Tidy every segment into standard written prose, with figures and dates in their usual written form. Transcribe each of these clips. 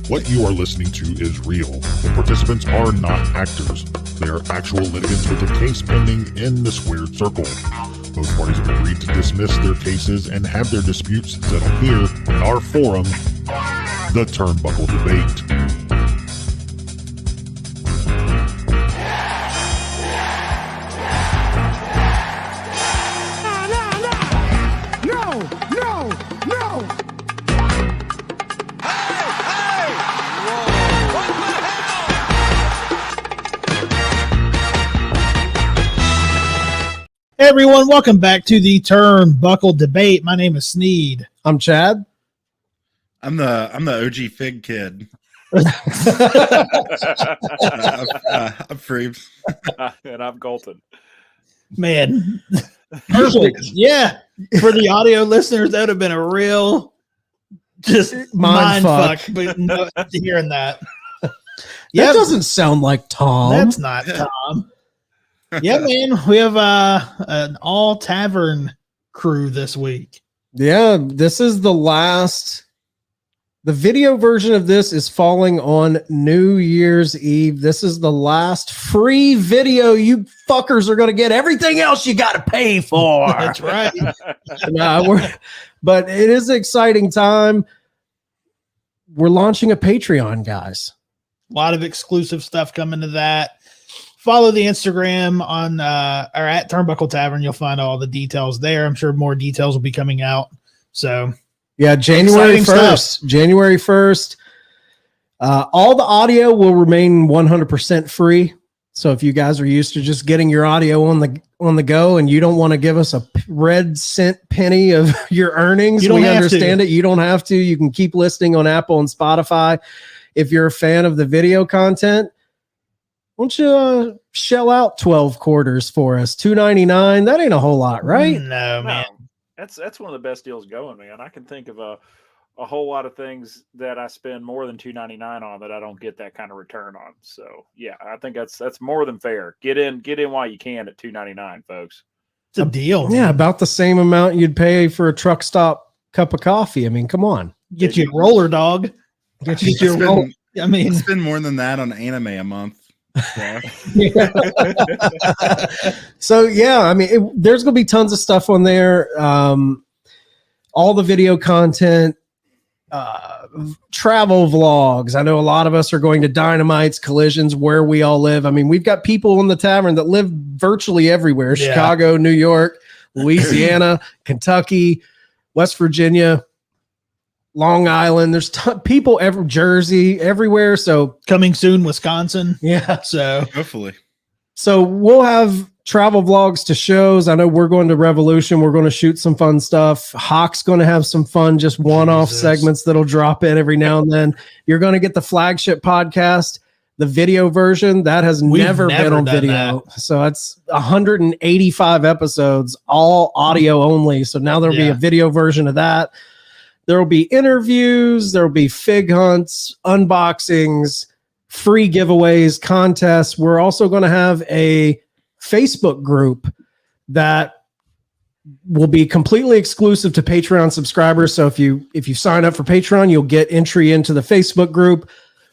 What you are listening to is real. The participants are not actors. They are actual litigants with a case pending in the squared circle. Both parties have agreed to dismiss their cases and have their disputes settled here in our forum, the Turnbuckle Debate. Hey everyone, welcome back to the Turnbuckle Debate. My name is Sneed. I'm Chad. I'm the OG Fig Kid. I'm Freemz. And I'm Colton. Man, perfect. Yeah, for the audio listeners, that would have been a real just mind fuck. But no, hearing that, that doesn't sound like Tom. That's not Tom. Yeah, man, we have an all Tavern crew this week. Yeah, this is the last. The video version of this is falling on New Year's Eve. This is the last free video. You fuckers are going to get everything else you got to pay for. That's right. But it is an exciting time. We're launching a Patreon, guys. A lot of exclusive stuff coming to that. Follow the Instagram on or at Turnbuckle Tavern. You'll find all the details there. I'm sure more details will be coming out. So yeah, January 1st. January 1st. All the audio will remain 100% free. So if you guys are used to just getting your audio on the go and you don't want to give us a red cent penny of your earnings, we understand it. You don't have to. You can keep listening on Apple and Spotify. If you're a fan of the video content, why don't you shell out 12 quarters for us? $2.99. That ain't a whole lot, right? No, man. That's one of the best deals going, man. I can think of a whole lot of things that I spend more than $2.99 on that I don't get that kind of return on. So yeah, I think that's more than fair. Get in while you can at $2.99, folks. It's a deal. Yeah, about the same amount you'd pay for a truck stop cup of coffee. I mean, come on. Get you a roller dog. Get you a roller. I mean, spend more than that on anime a month. Yeah. So yeah, I mean, there's gonna be tons of stuff on there. All the video content, travel vlogs. I know a lot of us are going to Dynamites, Collisions, where we all live. I mean, we've got people in the tavern that live virtually everywhere: Yeah. Chicago, New York, Louisiana, Kentucky, West Virginia, Long Island. There's people Jersey, everywhere. So coming soon, Wisconsin. Yeah. So hopefully. So we'll have travel vlogs to shows. I know we're going to Revolution. We're going to shoot some fun stuff. Hawk's going to have some fun, just one-off segments that'll drop in every now and then. You're going to get the flagship podcast, the video version that has never been on video. That. So it's 185 episodes, all audio only. So now there'll be a video version of that. There will be interviews, there will be fig hunts, unboxings, free giveaways, contests. We're also going to have a Facebook group that will be completely exclusive to Patreon subscribers. So if you sign up for Patreon, you'll get entry into the Facebook group.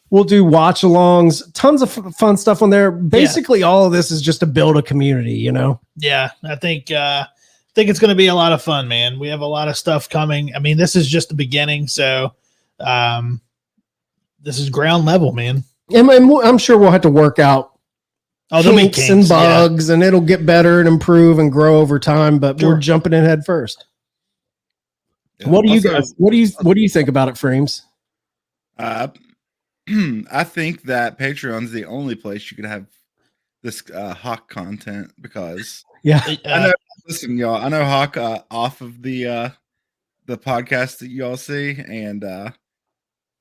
We'll do watch-alongs, tons of fun stuff on there. Basically, all of this is just to build a community, you know? Yeah, I think it's going to be a lot of fun, man. We have a lot of stuff coming. I mean, this is just the beginning, so this is ground level, man. And I'm sure we'll have to work out kinks and bugs, and it'll get better and improve and grow over time. But we're jumping in head first. Yeah, what do you guys? What do you think about it, Freemz? I think that Patreon's the only place you could have this Hawk content because I know. Listen, y'all. I know Hawk off of the podcast that y'all see, and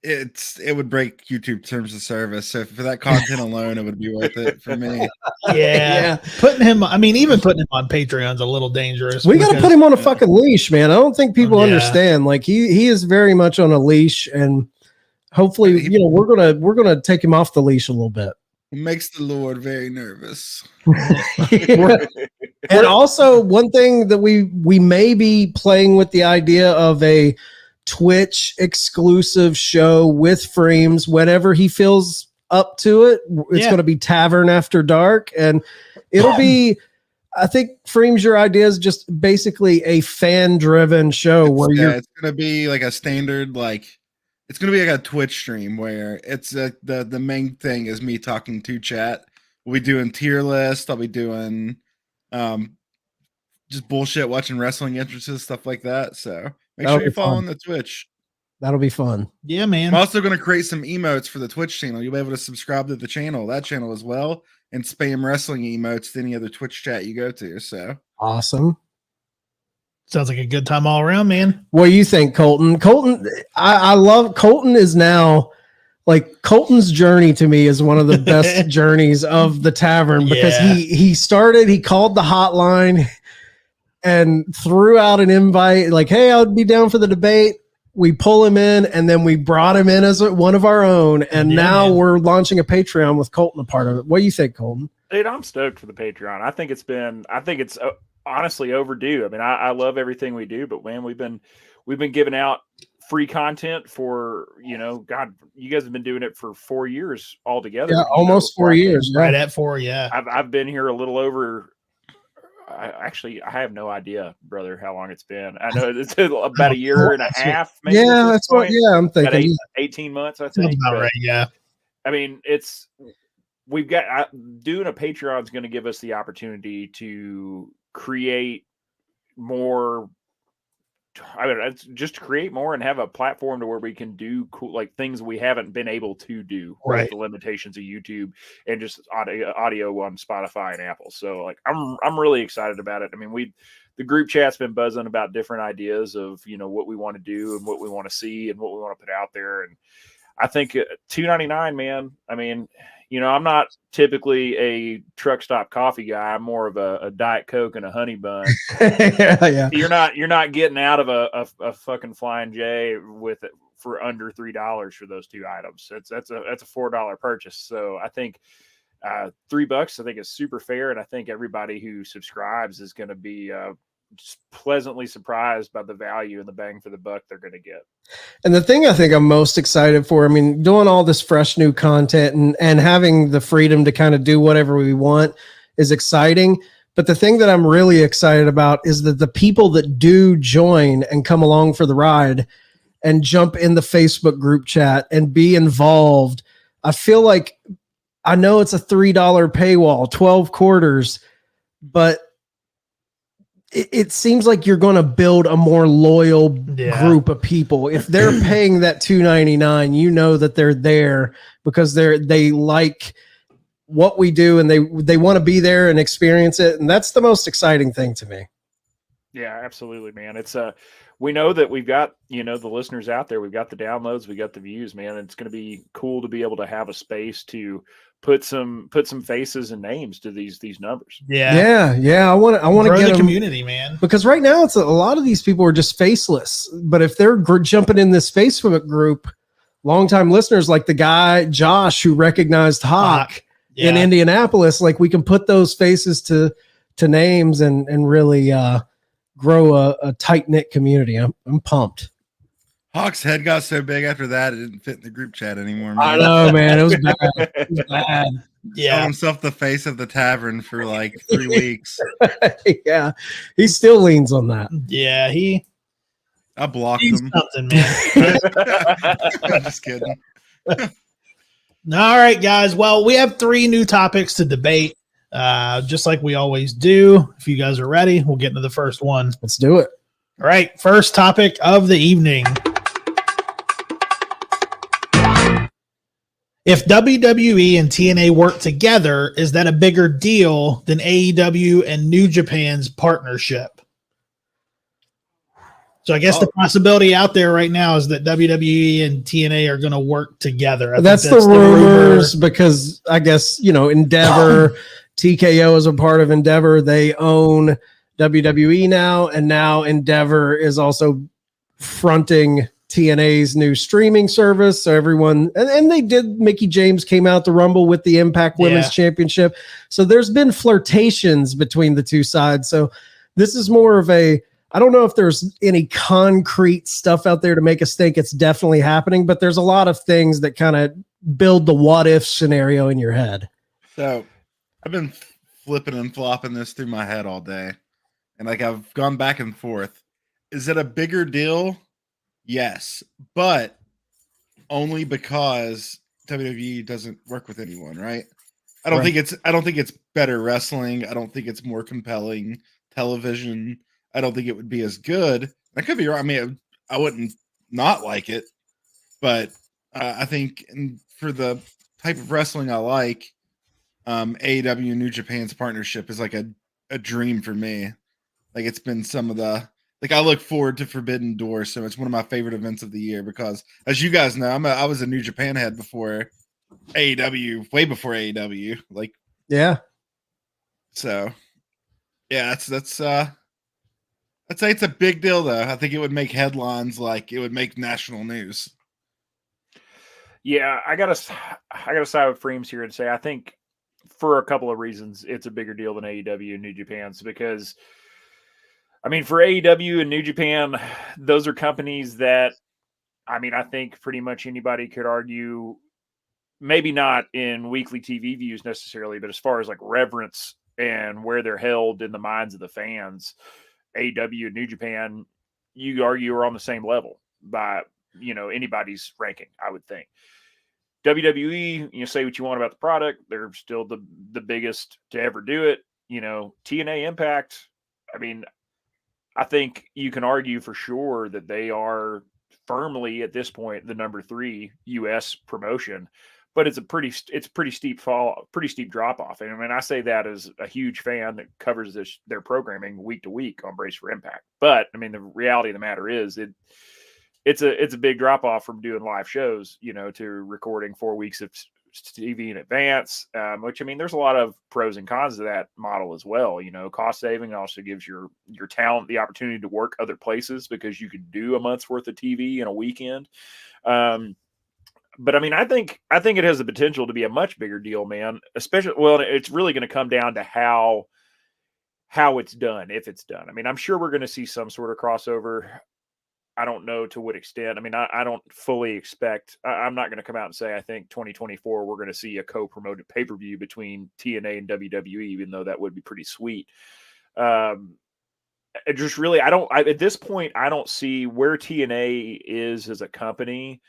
it would break YouTube terms of service. So for that content alone, it would be worth it for me. Yeah. Putting him on Patreon's a little dangerous. We got to put him on a fucking leash, man. I don't think people understand. Like he is very much on a leash, and hopefully, we're gonna take him off the leash a little bit. It makes the Lord very nervous. And also, one thing that we may be playing with the idea of a Twitch exclusive show with Freemz whenever he feels up to it. It's going to be Tavern After Dark, and it'll be, I think, Freemz, your idea is just basically a fan-driven show it's going to be like a standard, like, it's going to be like a Twitch stream where it's the main thing is me talking to chat. We'll be doing tier list. I'll be doing just bullshit, watching wrestling entrances, stuff like that. So make sure you're following the Twitch. That'll be fun. Yeah, man. I'm also going to create some emotes for the Twitch channel. You'll be able to subscribe to that channel as well, and spam wrestling emotes to any other Twitch chat you go to. So awesome. Sounds like a good time all around, man. What do you think, Colton? Colton, I love Colton is now like Colton's journey to me is one of the best journeys of the Tavern, because he called the hotline and threw out an invite like, hey, I would be down for the debate. We pull him in, and then we brought him in as one of our own. And now we're launching a Patreon with Colton a part of it. What do you think, Colton? Dude, I'm stoked for the Patreon. I think it's honestly overdue. I mean, I love everything we do, but man, we've been giving out free content for, God, you guys have been doing it for 4 years altogether. Yeah, almost 4 years. Right at 4. Yeah. I've been here a little over. I have no idea, brother, how long it's been. I know it's about a year and a half. Maybe yeah, that's what. Yeah, I'm thinking 18 months. I think. That's about right. Yeah. I mean, doing a Patreon is going to give us the opportunity to create more. I mean, it's just to create more and have a platform to where we can do cool, like things we haven't been able to do with the limitations of YouTube and just audio on Spotify and Apple. So like, I'm really excited about it. I mean, the group chat's been buzzing about different ideas of, what we want to do and what we want to see and what we want to put out there. And I think $2.99, man. I mean, I'm not typically a truck stop coffee guy. I'm more of a Diet Coke and a honey bun. yeah. You're not getting out of a fucking Flying J with it for under $3 for those two items. That's a $4 purchase. So I think $3 I think is super fair, and I think everybody who subscribes is going to be just pleasantly surprised by the value and the bang for the buck they're going to get. And the thing I think I'm most excited for, I mean, doing all this fresh new content and having the freedom to kind of do whatever we want is exciting. But the thing that I'm really excited about is that the people that do join and come along for the ride and jump in the Facebook group chat and be involved, I feel like, I know it's a $3 paywall, 12 quarters, but it seems like you're going to build a more loyal group of people. If they're paying that $2.99, that they're there because they like what we do and they want to be there and experience it. And that's the most exciting thing to me. Yeah, absolutely, man. It's we know that we've got, the listeners out there, we've got the downloads, we got the views, man. It's going to be cool to be able to have a space to put some faces and names to these numbers. Yeah. I want to get the community, man. Because right now it's a lot of these people are just faceless. But if they're jumping in this Facebook group, longtime listeners like the guy Josh who recognized Hawk in Indianapolis, like we can put those faces to names and really grow a tight knit community. I'm pumped. Hawk's head got so big after that, it didn't fit in the group chat anymore. Man. I know, man. It was bad. It was bad. Yeah. Called himself the face of the Tavern for like 3 weeks. Yeah. He still leans on that. Yeah. I blocked He's him. something, man. I'm just kidding. All right, guys. Well, we have 3 new topics to debate, just like we always do. If you guys are ready, we'll get into the first one. Let's do it. All right. First topic of the evening. If WWE and TNA work together, is that a bigger deal than AEW and New Japan's partnership? So I guess the possibility out there right now is that WWE and TNA are going to work together. That's the rumors because I guess, Endeavor, TKO is a part of Endeavor. They own WWE now, and now Endeavor is also fronting TNA's new streaming service. So everyone, and they did, Mickey James came out to Rumble with the Impact Women's Championship. So there's been flirtations between the two sides. So this is more of a I don't know if there's any concrete stuff out there to make us think it's definitely happening, but there's a lot of things that kind of build the what if scenario in your head. So I've been flipping and flopping this through my head all day. And like I've gone back and forth. Is it a bigger deal? Yes. But only because WWE doesn't work with anyone, right? I don't think it's better wrestling. I don't think it's more compelling television. I don't think it would be as good. I could be wrong. I mean, I wouldn't not like it, but I think for the type of wrestling I like, AEW and New Japan's partnership is like a dream for me. Like it's been some of the like I look forward to Forbidden Door, so it's one of my favorite events of the year because, as you guys know, I was a New Japan head before AEW, way before AEW. Like, yeah. So, yeah, that's I'd say it's a big deal though. I think it would make headlines, like it would make national news. Yeah, I gotta side with Freemz here and say I think for a couple of reasons it's a bigger deal than AEW and New Japan's because. I mean, for AEW and New Japan, those are companies that, I mean, I think pretty much anybody could argue, maybe not in weekly TV views necessarily, but as far as like reverence and where they're held in the minds of the fans, AEW and New Japan, you argue are on the same level by, anybody's ranking, I would think. WWE, say what you want about the product, they're still the biggest to ever do it. TNA Impact, I mean, I think you can argue for sure that they are firmly at this point the number 3 U.S. promotion, but it's pretty steep drop off. And I mean, I say that as a huge fan that covers their programming week to week on Brace for Impact. But I mean, the reality of the matter is it's a big drop off from doing live shows, to recording 4 weeks of TV in advance, which I mean, there's a lot of pros and cons to that model as well. Cost saving also gives your talent the opportunity to work other places because you could do a month's worth of TV in a weekend. But I mean, I think it has the potential to be a much bigger deal, man. Especially, well, it's really going to come down to how it's done, if it's done. I mean, I'm sure we're going to see some sort of crossover. I don't know to what extent. I mean, I don't fully expect. I'm not going to come out and say I think 2024 we're going to see a co-promoted pay-per-view between TNA and WWE, even though that would be pretty sweet. It just really, at this point, I don't see where TNA is as a company.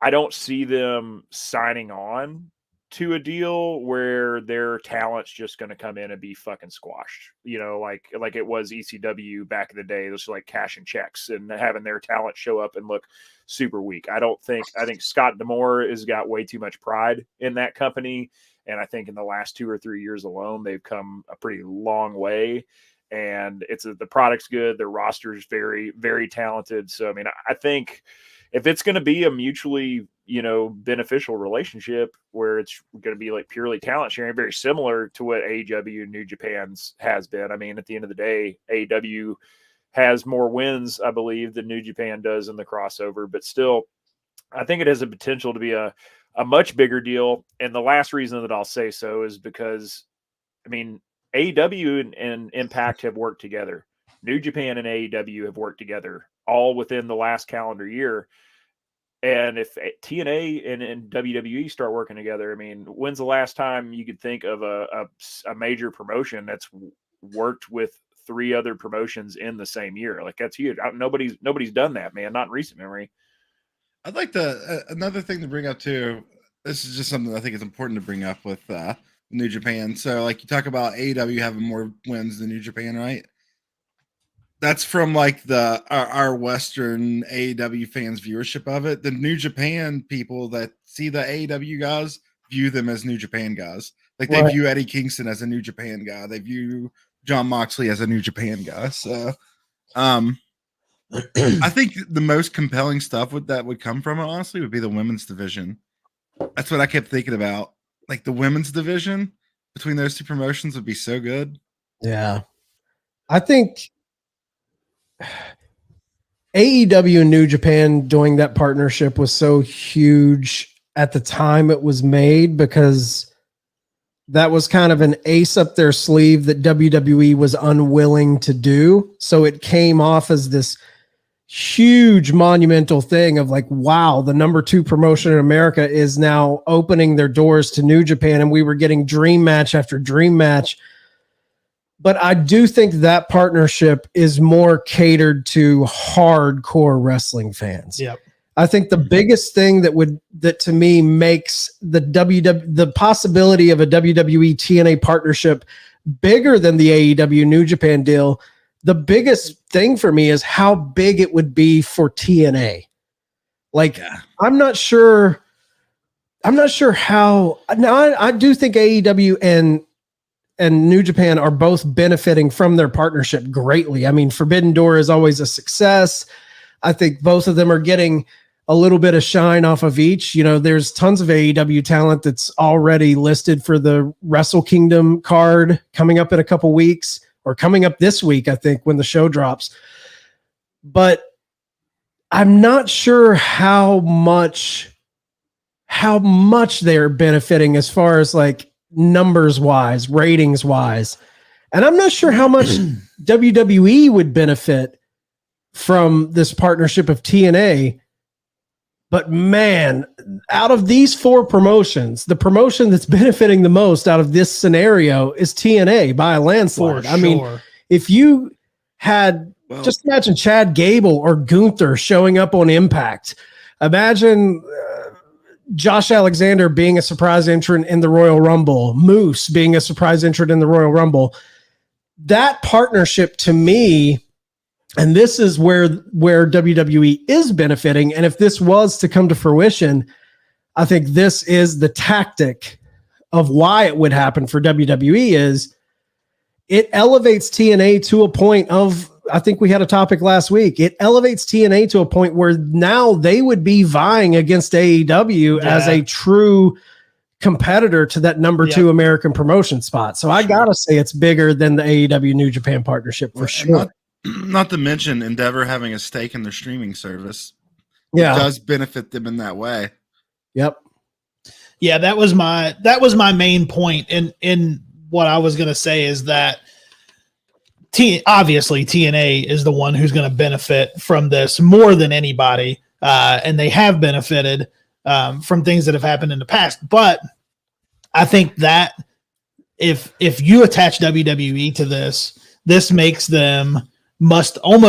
I don't see them signing on to a deal where their talent's just going to come in and be fucking squashed, like it was ECW back in the day. It was like cashing checks and having their talent show up and look super weak. I think Scott D'Amore has got way too much pride in that company. And I think in the last 2 or 3 years alone, they've come a pretty long way. And the product's good. Their roster is very, very talented. So, I mean, I think if it's going to be a mutually, beneficial relationship where it's going to be like purely talent sharing, very similar to what AEW and New Japan's has been. I mean, at the end of the day, AEW has more wins, I believe, than New Japan does in the crossover, but still, I think it has a potential to be a much bigger deal. And the last reason that I'll say so is because, I mean, AEW and Impact have worked together. New Japan and AEW have worked together all within the last calendar year. And if TNA and WWE start working together, I mean, when's the last time you could think of a major promotion that's worked with 3 other promotions in the same year? Like, that's huge. Nobody's done that, man. Not in recent memory. I'd like another thing to bring up too. This is just something I think is important to bring up with New Japan. So, like, you talk about AEW having more wins than New Japan, right? That's from like our Western AEW fans' viewership of it. The New Japan people that see the AEW guys view them as New Japan guys. Like they view Eddie Kingston as a New Japan guy. They view John Moxley as a New Japan guy. So, I think the most compelling stuff that would come from it, honestly, would be the women's division. That's what I kept thinking about. Like the women's division between those 2 promotions would be so good. Yeah, I think AEW and New Japan doing that partnership was so huge at the time it was made because that was kind of an ace up their sleeve that WWE was unwilling to do. So it came off as this huge monumental thing of like, wow, the number 2 promotion in America is now opening their doors to New Japan. And we were getting dream match after dream match. But I do think that partnership is more catered to hardcore wrestling fans. Yep. I think the biggest thing that to me makes the possibility of a WWE TNA partnership bigger than the AEW New Japan deal, the biggest thing for me is how big it would be for TNA. Like, I'm not sure how. Now, I do think AEW and New Japan are both benefiting from their partnership greatly. I mean, Forbidden Door is always a success. I think both of them are getting a little bit of shine off of each. You know, there's tons of AEW talent that's already listed for the Wrestle Kingdom card coming up in a couple weeks, or coming up this week, I think, when the show drops. But I'm not sure how much they're benefiting as far as like numbers wise, ratings wise. And I'm not sure how much WWE would benefit from this partnership of TNA. But man, out of these 4 promotions, the promotion that's benefiting the most out of this scenario is TNA by a landslide. I mean, if you had, just imagine Chad Gable or Gunther showing up on Impact. Imagine Josh Alexander being a surprise entrant in the Royal Rumble, Moose being a surprise entrant in the Royal Rumble. That partnership, to me, and this is where WWE is benefiting. And if this was to come to fruition, I think this is the tactic of why it would happen for WWE is it elevates TNA to a point of, I think we had a topic last week. It elevates TNA to a point where now they would be vying against AEW as a true competitor to that number 2 American promotion spot. So I gotta say it's bigger than the AEW New Japan partnership for sure. Not to mention Endeavor having a stake in their streaming service. It does benefit them in that way. Yep. Yeah, that was my main point in what I was going to say is that obviously TNA is the one who's going to benefit from this more than anybody, and they have benefited from things that have happened in the past. But I think that if you attach WWE to this makes them must watch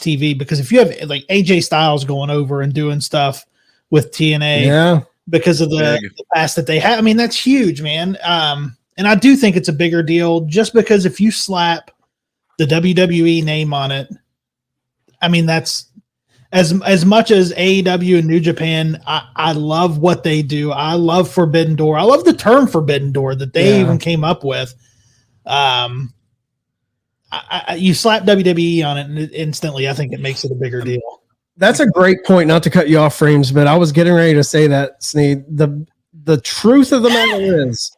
TV, because if you have like AJ Styles going over and doing stuff with TNA because of the past that they have, I mean, that's huge, man. And I do think it's a bigger deal just because if you slap the WWE name on it, I mean, that's as much as AEW and New Japan. I love what they do. I love Forbidden Door. I love the term Forbidden Door that they even came up with. You slap WWE on it, and instantly, I think it makes it a bigger deal. That's a great point. Not to cut you off, Freemz, but I was getting ready to say that, Sneed. The truth of the matter is,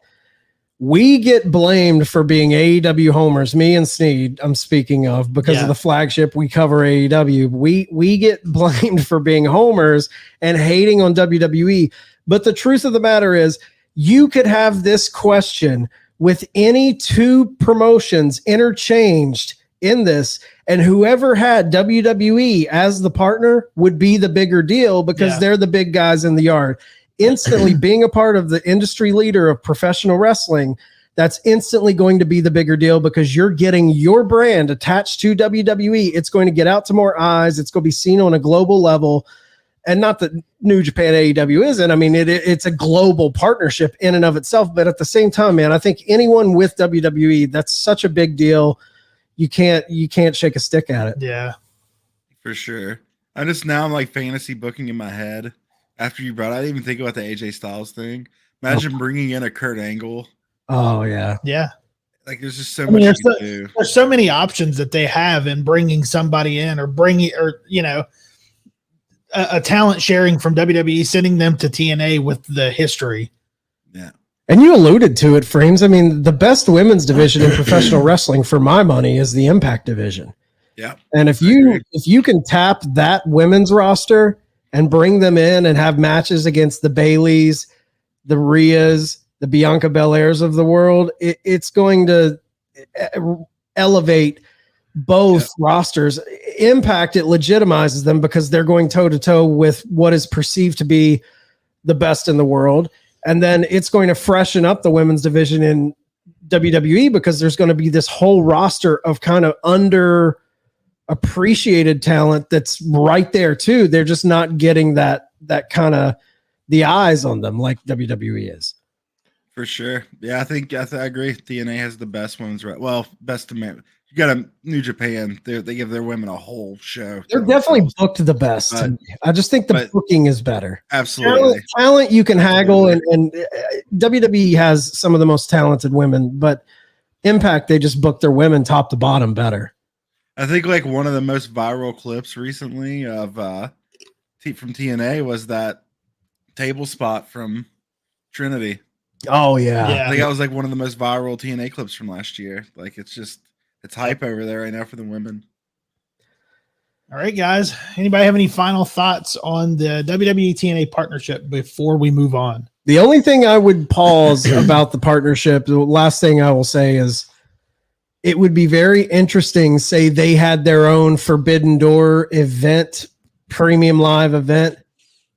we get blamed for being AEW homers. Me and Sneed, I'm speaking of, because of the flagship. We cover AEW. We get blamed for being homers and hating on WWE. But the truth of the matter is, you could have this question with any 2 promotions interchanged in this, and whoever had WWE as the partner would be the bigger deal because they're the big guys in the yard. Instantly being a part of the industry leader of professional wrestling, that's instantly going to be the bigger deal because you're getting your brand attached to WWE. It's going to get out to more eyes. It's going to be seen on a global level. And not that New Japan AEW isn't. I mean, it's a global partnership in and of itself. But at the same time, man, I think anyone with WWE, that's such a big deal. You can't shake a stick at it. Yeah, for sure. I'm like fantasy booking in my head after you brought. I didn't even think about the AJ Styles thing. Imagine bringing in a Kurt Angle. Oh yeah. Like there's just so much you can do. There's so many options that they have in bringing somebody in or a talent sharing from WWE, sending them to TNA with the history. Yeah. And you alluded to it, Freemz. I mean, the best women's division in professional wrestling, for my money, is the Impact division. Yeah. And if you can tap that women's roster and bring them in and have matches against the Baileys, the Rheas, the Bianca Belairs of the world, it's going to elevate both rosters. Impact, it legitimizes them because they're going toe to toe with what is perceived to be the best in the world. And then it's going to freshen up the women's division in WWE because there's going to be this whole roster of kind of underappreciated talent that's right there too. They're just not getting that kind of the eyes on them like WWE is. For sure. Yeah, I agree. TNA has the best women's best to man. You got a New Japan. They give their women a whole show. They're definitely booked the best. I just think the booking is better. Absolutely. Talent you can haggle, and WWE has some of the most talented women, but Impact, they just book their women top to bottom better. I think like one of the most viral clips recently of from TNA was that table spot from Trinity. Oh yeah. I think that was like one of the most viral TNA clips from last year. Like it's hype over there right now for the women. All right, guys. Anybody have any final thoughts on the WWE TNA partnership before we move on? The only thing I would pause about the partnership, the last thing I will say is it would be very interesting, say they had their own Forbidden Door event, premium live event.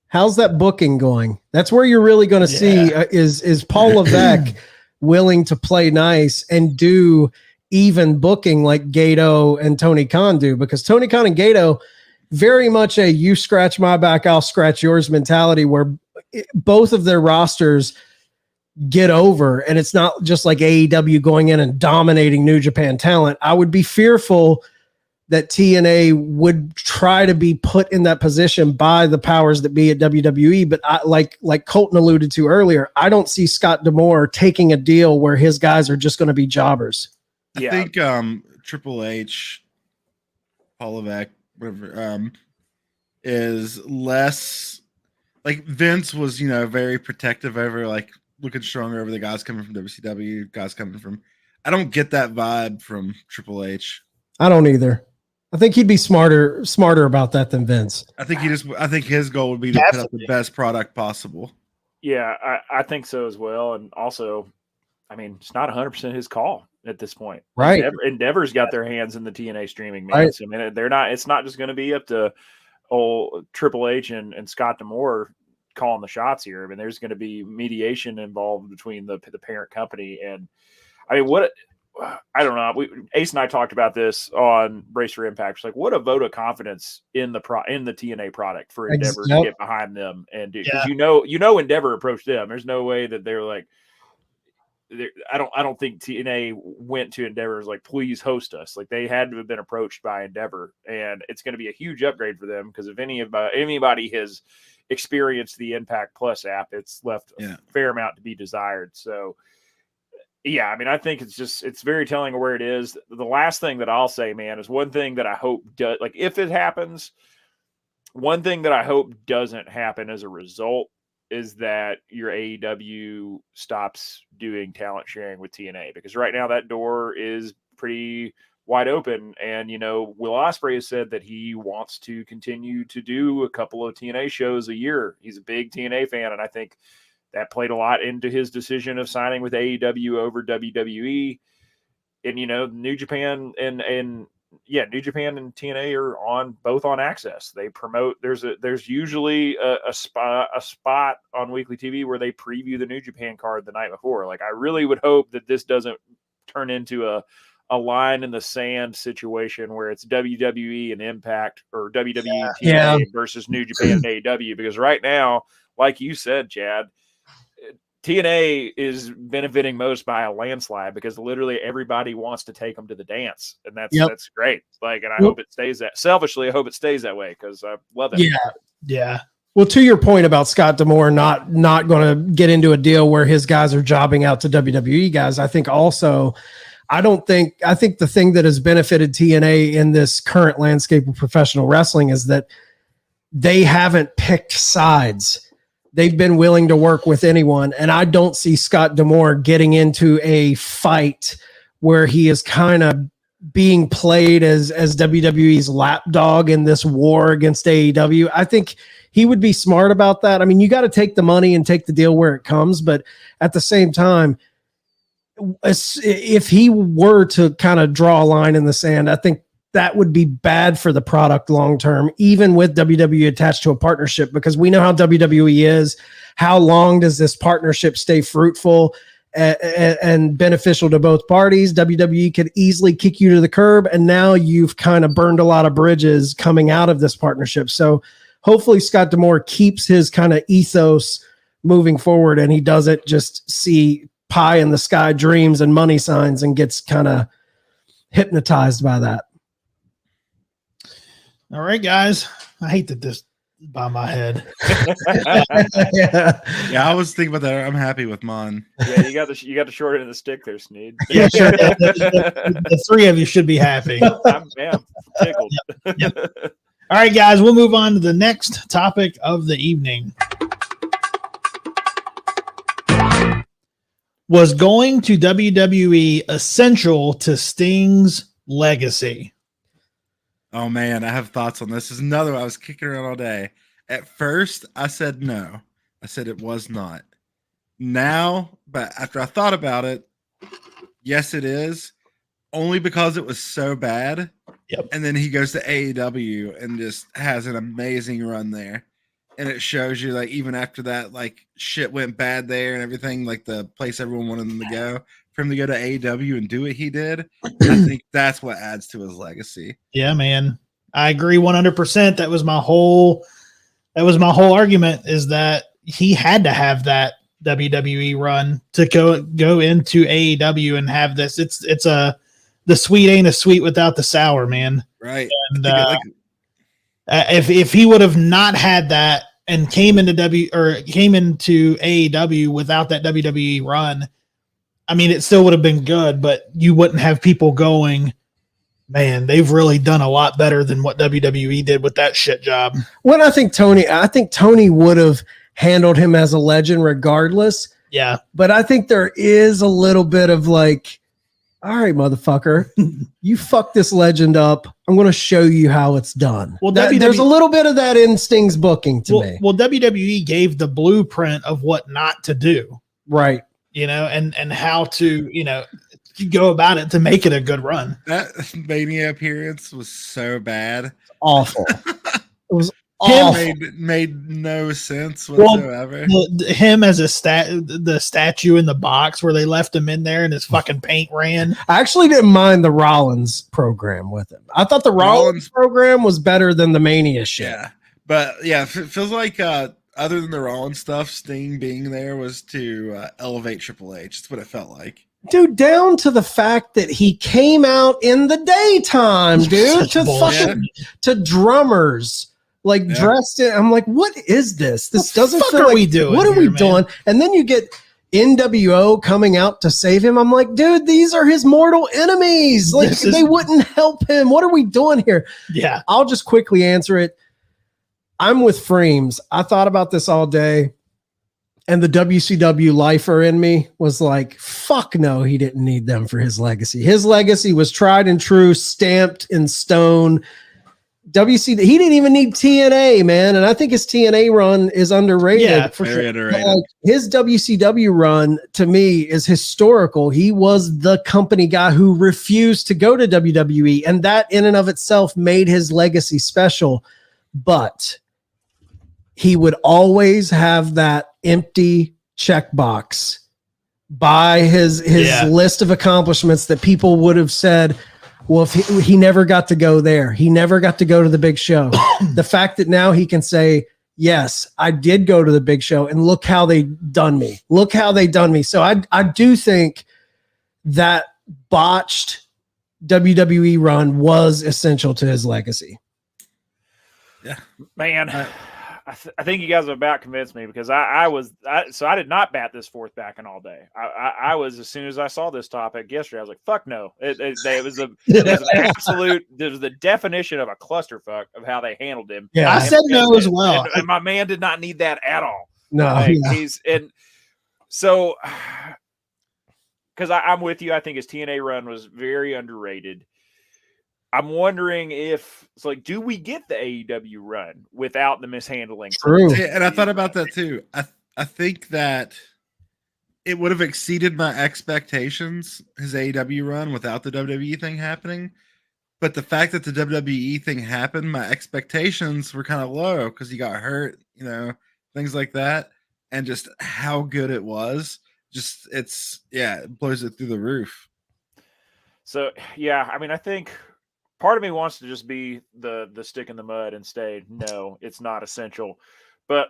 How's that booking going? That's where you're really going to see is Paul Levesque willing to play nice and do even booking like Gato and Tony Khan do, because Tony Khan and Gato very much a you scratch my back, I'll scratch yours mentality, where both of their rosters get over, and it's not just like AEW going in and dominating New Japan talent. I would be fearful that TNA would try to be put in that position by the powers that be at WWE. But like Colton alluded to earlier, I don't see Scott D'Amore taking a deal where his guys are just going to be jobbers. I think Triple H, Paul Levesque, whatever, is less like Vince was, very protective over like looking stronger over the guys coming from WCW, guys coming from. I don't get that vibe from Triple H. I don't either. I think he'd be smarter about that than Vince. I think his goal would be to put up the best product possible. Yeah, I think so as well. And also, I mean, it's not 100% his call at this point. Right. Endeavor's got their hands in the TNA streaming, man. Right. So, I mean, it's not just going to be up to old Triple H and Scott D'Amore calling the shots here. I mean, there's going to be mediation involved between the parent company. And I mean, I don't know. Ace and I talked about this on Brace for Impact. It's like, what a vote of confidence in the TNA product for Endeavor to get behind them and do, because Endeavor approached them. There's no way that they're like, I don't think TNA went to Endeavor as like, please host us. Like they had to have been approached by Endeavor, and it's going to be a huge upgrade for them because if anybody has experienced the Impact Plus app, it's left a fair amount to be desired. So. Yeah, I mean, I think it's very telling of where it is. The last thing that I'll say, man, is one thing that I hope if it happens, one thing that I hope doesn't happen as a result is that your AEW stops doing talent sharing with TNA, because right now that door is pretty wide open. And, Will Ospreay has said that he wants to continue to do a couple of TNA shows a year. He's a big TNA fan, and I think that played a lot into his decision of signing with AEW over WWE. And, New Japan and New Japan and TNA are both on Access. They promote, there's usually a spot on weekly TV where they preview the New Japan card the night before. Like, I really would hope that this doesn't turn into a line in the sand situation where it's WWE and Impact or WWE and TNA versus New Japan and AEW, because right now, like you said, Chad, TNA is benefiting most by a landslide because literally everybody wants to take them to the dance, and that's great. Like, and I hope it stays that. Selfishly, I hope it stays that way because I love it. Yeah. Well, to your point about Scott D'Amore not going to get into a deal where his guys are jobbing out to WWE guys, I think also, I think the thing that has benefited TNA in this current landscape of professional wrestling is that they haven't picked sides. They've been willing to work with anyone. And I don't see Scott D'Amore getting into a fight where he is kind of being played as WWE's lapdog in this war against AEW. I think he would be smart about that. I mean, you got to take the money and take the deal where it comes, but at the same time, if he were to kind of draw a line in the sand, I think that would be bad for the product long term, even with WWE attached to a partnership, because we know how WWE is. How long does this partnership stay fruitful and beneficial to both parties? WWE could easily kick you to the curb, and now you've kind of burned a lot of bridges coming out of this partnership. So hopefully Scott D'Amore keeps his kind of ethos moving forward, and he doesn't just see pie in the sky dreams and money signs and gets kind of hypnotized by that. All right, guys. I hate that this by my head. Yeah, I was thinking about that. I'm happy with mine. Yeah, you got the short end of the stick there, Sneed. Yeah, sure. The three of you should be happy. I'm tickled. Yep. All right, guys, we'll move on to the next topic of the evening. Was going to WWE essential to Sting's legacy? Oh man, I have thoughts on this. This is another one I was kicking around all day. At first, I said no. I said it was not. Now, but after I thought about it, yes, it is. Only because it was so bad. Yep. And then he goes to AEW and just has an amazing run there. And it shows you, like, even after that, like, shit went bad there and everything, like the place everyone wanted him to go, for him to go to AEW and do what he did, I think that's what adds to his legacy. Yeah, man. I agree 100%. That was my whole argument, is that he had to have that WWE run to go into AEW and have this. It's the sweet ain't a sweet without the sour, man. Right. And if he would have not had that and came into AEW without that WWE run, I mean, it still would have been good, but you wouldn't have people going, man, they've really done a lot better than what WWE did with that shit job. Well, I think Tony would have handled him as a legend regardless. Yeah. But I think there is a little bit of like, all right, motherfucker, you fucked this legend up. I'm going to show you how it's done. Well, there's a little bit of that in Sting's booking to me. Well, WWE gave the blueprint of what not to do. Right. You know, and how to, go about it to make it a good run. That Mania appearance was so bad. Awful. It was awful. Made no sense whatsoever. Well, him as the statue in the box where they left him in there and his fucking paint ran. I actually didn't mind the Rollins program with him. I thought the Rollins program was better than the Mania shit. Yeah. But yeah, it feels like other than the Rollins stuff, Sting being there was to elevate Triple H. That's what it felt like. Dude, down to the fact that he came out in the daytime, dude, to drummers, like dressed in. I'm like, what is this? This doesn't feel like, we doing? What are we doing? And then you get NWO coming out to save him. I'm like, dude, these are his mortal enemies. Like, they wouldn't help him. What are we doing here? Yeah. I'll just quickly answer it. I'm with Freemz. I thought about this all day. And the WCW lifer in me was like, fuck no, he didn't need them for his legacy. His legacy was tried and true, stamped in stone. He didn't even need TNA, man. And I think his TNA run is underrated. Yeah, for sure. Underrated. Like, his WCW run, to me, is historical. He was the company guy who refused to go to WWE. And that in and of itself made his legacy special. But he would always have that empty checkbox by his list of accomplishments that people would have said, well, if he never got to go there, he never got to go to the big show. The fact that now he can say, yes, I did go to the big show and look how they done me. Look how they done me. So I do think that botched WWE run was essential to his legacy. Yeah, man. I think you guys have about convinced me, because I did not bat this fourth back in all day. I was, as soon as I saw this topic yesterday, I was like, fuck no. It was an absolute, it was the definition of a clusterfuck of how they handled him. Yeah, I said no as well. And my man did not need that at all. No, like, because I'm with you. I think his TNA run was very underrated. I'm wondering if it's like, do we get the AEW run without the mishandling? True. Yeah, and I thought about that too. I think that it would have exceeded my expectations, his AEW run, without the WWE thing happening. But the fact that the WWE thing happened, my expectations were kind of low because he got hurt, things like that. And just how good it was, it blows it through the roof. So, yeah, I mean, I think part of me wants to just be the stick in the mud and say, no, it's not essential. But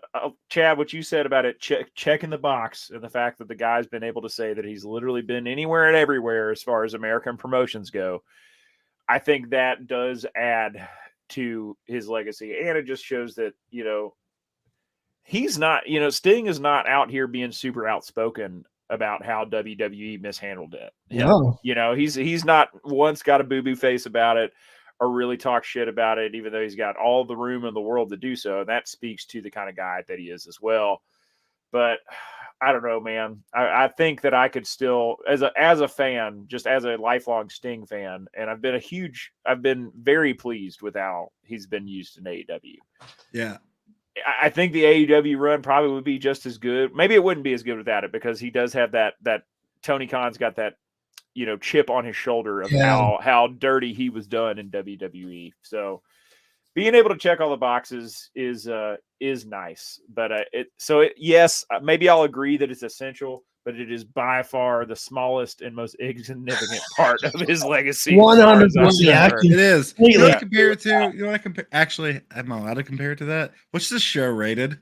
Chad, what you said about it, checking the box, and the fact that the guy's been able to say that he's literally been anywhere and everywhere as far as American promotions go, I think that does add to his legacy. And it just shows that, he's not, Sting is not out here being super outspoken about how WWE mishandled it. No. He's not once got a boo-boo face about it or really talk shit about it, even though he's got all the room in the world to do so. And that speaks to the kind of guy that he is as well. But I don't know, man. I think that I could still, as a fan, just as a lifelong Sting fan, and I've been very pleased with how he's been used in AEW. Yeah. I think the AEW run probably would be just as good. Maybe it wouldn't be as good without it, because he does have that Tony Khan's got that, chip on his shoulder of how dirty he was done in WWE. So being able to check all the boxes is nice. But yes, maybe I'll agree that it's essential, but it is by far the smallest and most insignificant part of his legacy. 100%. Yeah, It is. You know what I compare it to? Actually, am I allowed to compare it to that? What's this show rated?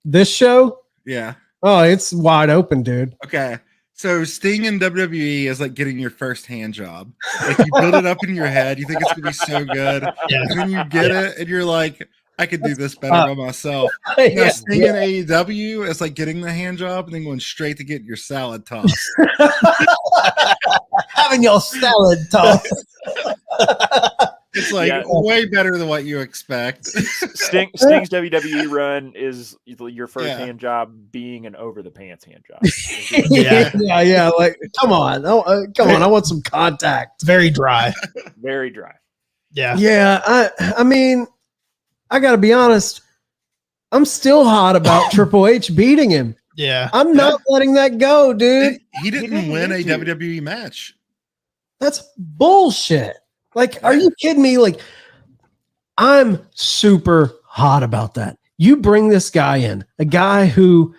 This show? Yeah. Oh, it's wide open, dude. Okay. So Sting in WWE is like getting your first hand job. Like, you build it up in your head, you think it's gonna be so good, and then you get it, and you're like, I could do this better by myself. Now, Sting in AEW is like getting the hand job and then going straight to get your salad tossed. Having your salad tossed. It's like way better than what you expect. Sting's WWE run is your first hand job being an over the pants hand job. Yeah. Like, come on, I want some contact. Very dry. Very dry. Yeah. I mean, I got to be honest. I'm still hot about Triple H beating him. Yeah. I'm not letting that go, dude. He didn't win a WWE match. That's bullshit. Like, are you kidding me? Like, I'm super hot about that. You bring this guy in, a guy who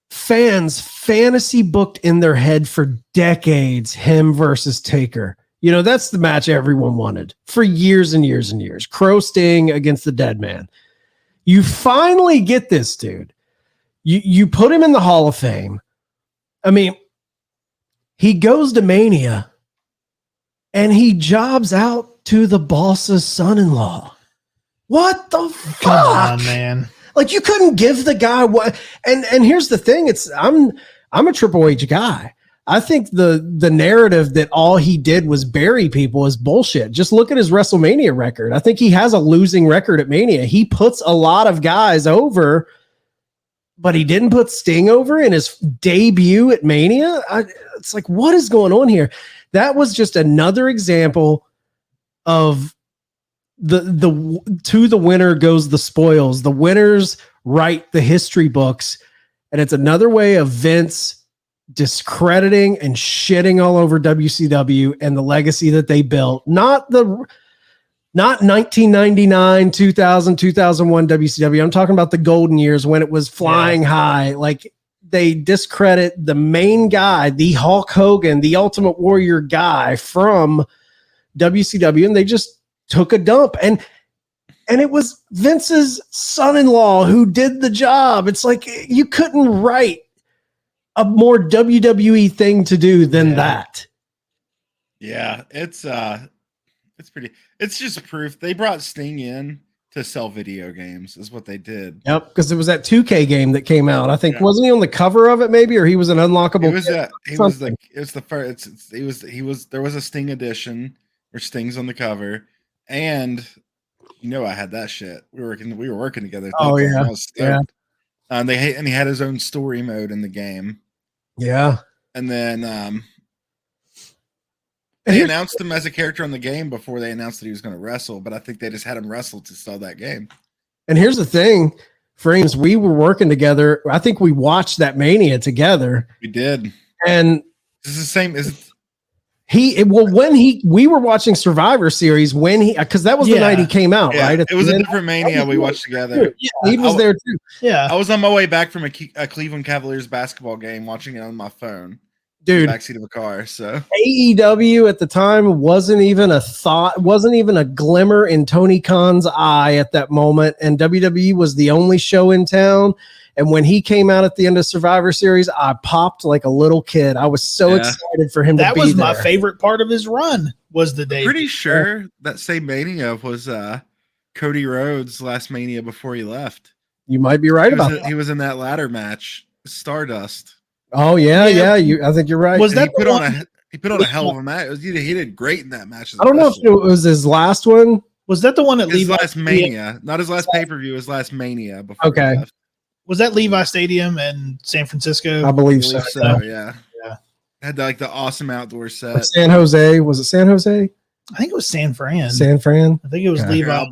fans fantasy booked in their head for decades, him versus Taker. That's the match everyone wanted for years and years and years. Crow Sting against the Dead Man. You finally get this dude. You put him in the Hall of Fame. I mean, he goes to Mania and he jobs out to the boss's son-in-law. What the fuck? Come on, man. Like, you couldn't give the guy what? And here's the thing: I'm a Triple H guy. I think the narrative that all he did was bury people is bullshit. Just look at his WrestleMania record. I think he has a losing record at Mania. He puts a lot of guys over, but he didn't put Sting over in his debut at Mania. It's like, what is going on here? That was just another example of the to the winner goes the spoils. The winners write the history books, and it's another way of Vince discrediting and shitting all over WCW and the legacy that they built. Not 1999, 2000, 2001 WCW. I'm talking about the golden years when it was flying high. Like, they discredit the main guy, the Hulk Hogan, the Ultimate Warrior guy from WCW, and they just took a dump. And it was Vince's son-in-law who did the job. It's like, you couldn't write a more WWE thing to do than that. Yeah, it's just proof. They brought Sting in to sell video games, is what they did. Yep, because it was that 2K game that came out. I think wasn't he on the cover of it, maybe, or he was an unlockable? There was a Sting edition where Sting's on the cover, and I had that shit. We were working together. Oh yeah, And he had his own story mode in the game. Yeah, and then They announced him as a character on the game before they announced that he was going to wrestle, but I think they just had him wrestle to sell that game. And here's the thing, Freemz, we were working together. I think we watched that Mania together. We did. And this is the same. Is it? We were watching Survivor Series because that was the night he came out, right? It was a different Mania we watched together. Yeah, he was there too. Yeah. I was on my way back from a Cleveland Cavaliers basketball game watching it on my phone. Dude, backseat of a car. So AEW at the time wasn't even a thought, wasn't even a glimmer in Tony Khan's eye at that moment. And WWE was the only show in town. And when he came out at the end of Survivor Series, I popped like a little kid. I was so excited for him to be there. That was my favorite part of his run, was the day. Pretty sure that same Mania was Cody Rhodes' last Mania before he left. You might be right about that. He was in that ladder match, Stardust. Oh yeah. I think you're right. Was that he put on a hell of a match. He did great in that match. I don't know if it was his last one. Was that the one at his last Mania? Not his last pay-per-view, his last Mania before he left. Was that Levi Stadium in San Francisco? I believe so. Yeah. Had the awesome outdoor set. San Jose. Was it San Jose? I think it was San Fran. San Fran. I think it was Levi. I'll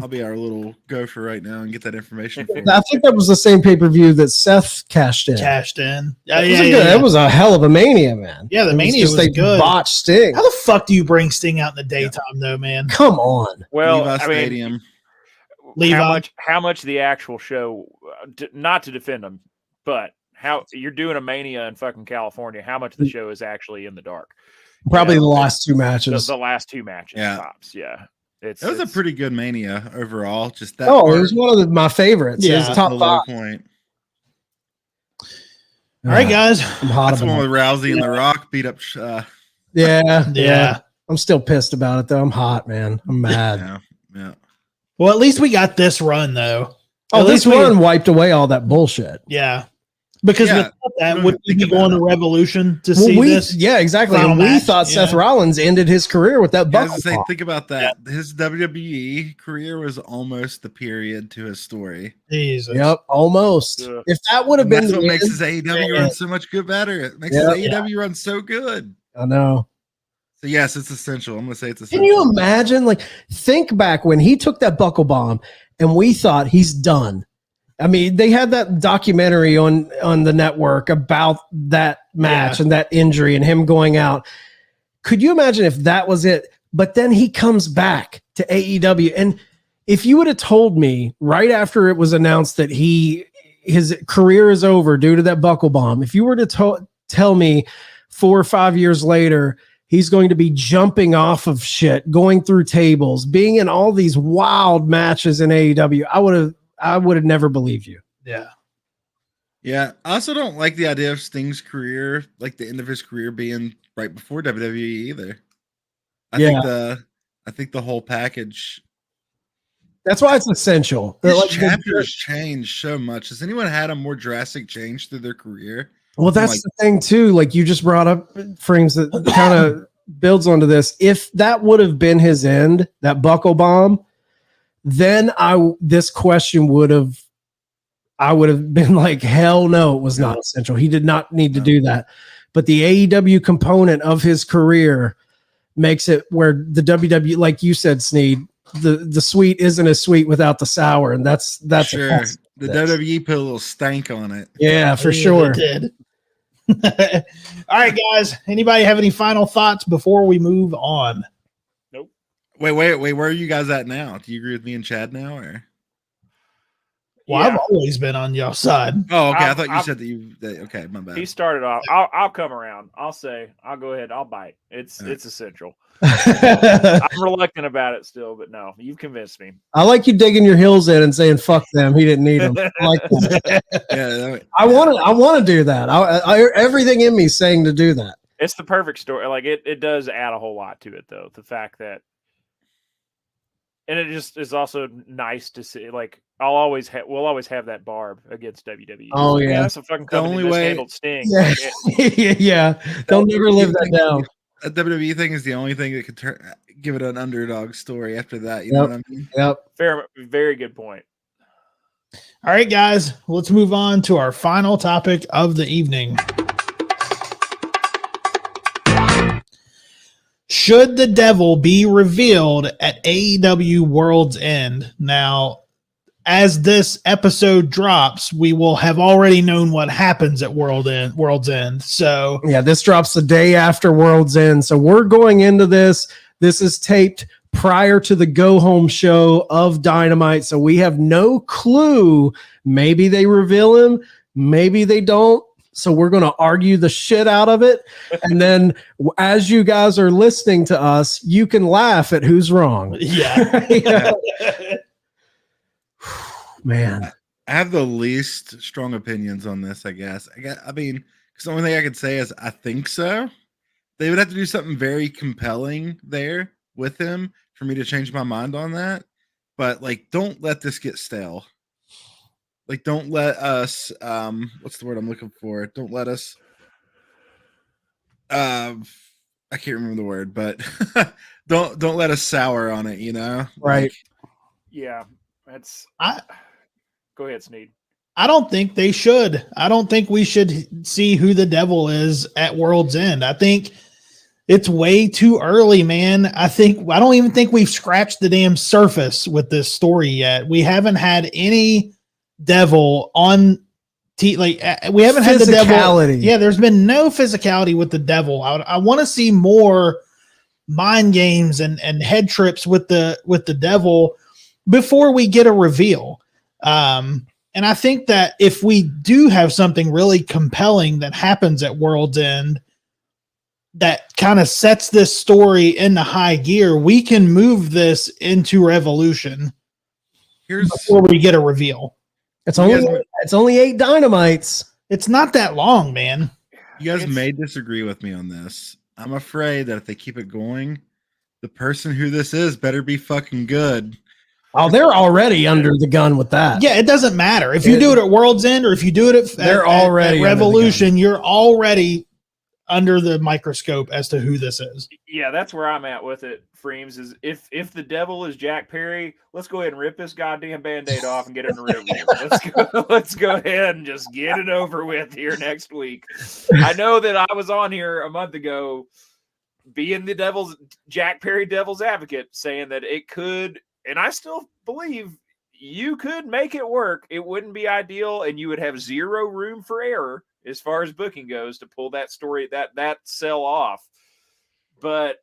be our little gopher right now and get that information for you. I think that was the same pay-per-view that Seth cashed in. It was a hell of a Mania, man. Yeah, the Mania was good. Botched Sting. How the fuck do you bring Sting out in the daytime, though, man? Come on. Well, Levi Stadium. How much the actual show, not to defend them, but how you're doing a Mania in fucking California, how much of the show is actually in the dark? Probably the last two matches. The last two matches, tops. Yeah. It was a pretty good Mania overall. Just that. It was one of my favorites. Yeah, it's top 5. Point. All right, guys. I'm hot. That's one with Rousey and The Rock beat up. Yeah. I'm still pissed about it though. I'm hot, man. I'm mad. Yeah. Well, at least we got this run though. At least one wiped away all that bullshit. Yeah. Because without that, would we be going to Revolution to see this? Yeah, exactly. And we thought Seth Rollins ended his career with that buckle. Think about that. Yeah. His WWE career was almost the period to his story. Jesus. Yep, almost. Yeah. If that would have been what makes his AEW run so much good better. It makes his AEW run so good. I know. So yes, it's essential. I'm gonna say it's essential. Can you imagine? Think back when he took that buckle bomb, and we thought he's done. I mean, they had that documentary on the network about that match and that injury and him going out. Could you imagine if that was it? But then he comes back to AEW, and if you would have told me right after it was announced that his career is over due to that buckle bomb, if you were to tell me 4 or 5 years later he's going to be jumping off of shit, going through tables, being in all these wild matches in AEW, I would have never believed you. Yeah. Yeah. I also don't like the idea of Sting's career, like the end of his career being right before WWE either. I think the whole package. That's why it's essential. His chapters change so much. Has anyone had a more drastic change through their career? Well, that's the thing too. Like you just brought up Freemz that kind of builds onto this. If that would have been his end, that buckle bomb, then this question I would have been like, hell no, it was not essential. He did not need to do that. But the AEW component of his career makes it where the WWE, like you said, Sneed, the sweet isn't as sweet without the sour, and that's sure. The WWE put a little stank on it. Yeah, for sure. Did. All right, guys. Anybody have any final thoughts before we move on? Nope. Wait. Where are you guys at now? Do you agree with me and Chad now, or? Well, I've always been on y'all's side. Oh, okay. I thought you said that okay, my bad. He started off. I'll come around. I'll go ahead. I'll bite. It's essential. I'm reluctant about it still, but no, you've convinced me. I like you digging your heels in and saying "fuck them." He didn't need them. I like that. I want to do that. I everything in me saying to do that. It's the perfect story. Like it does add a whole lot to it, though. The fact that, and it just is also nice to see. Like we'll always have that barb against WWE. Oh yeah, that's a fucking company mishandled Sting. Yeah, yeah. They'll never live that down. A WWE thing is the only thing that could give it an underdog story after that. You know what I mean? Yep. Very good point. All right, guys, let's move on to our final topic of the evening. Should the devil be revealed at AEW World's End? Now, as this episode drops, we will have already known what happens at World's End. So yeah, this drops the day after World's End. So we're going into this. This is taped prior to the go home show of Dynamite. So we have no clue. Maybe they reveal him. Maybe they don't. So we're going to argue the shit out of it. And then as you guys are listening to us, you can laugh at who's wrong. yeah. Man. I have the least strong opinions on this, I guess. I mean, because the only thing I could say is I think so. They would have to do something very compelling there with him for me to change my mind on that. But like, don't let this get stale. Like, don't let us what's the word I'm looking for? Don't let us I can't remember the word, but don't let us sour on it, you know? Right. Like, Yeah. That's go ahead, Sneed. I don't think they should. I don't think we should see who the devil is at World's End. I think it's way too early, man. I don't even think we've scratched the damn surface with this story yet. We haven't had any devil on we haven't had the devil. Yeah, there's been no physicality with the devil. I want to see more mind games and head trips with the devil before we get a reveal. And I think that if we do have something really compelling that happens at World's End that kind of sets this story into high gear, we can move this into Revolution before we get a reveal. It's only 8 Dynamites. It's not that long, man. You guys may disagree with me on this. I'm afraid that if they keep it going, the person who this is better be fucking good. Oh, they're already under the gun with that. Yeah, it doesn't matter. If you do it at World's End or if you do it at Revolution, you're already under the microscope as to who this is. Yeah, that's where I'm at with it, Freemz, is if the devil is Jack Perry, let's go ahead and rip this goddamn Band-Aid off and get it in review. Let's go ahead and just get it over with here next week. I know that I was on here a month ago being the Jack Perry devil's advocate, saying that it could, and I still believe you could make it work. It wouldn't be ideal, and you would have zero room for error as far as booking goes to pull that story, that sell off. But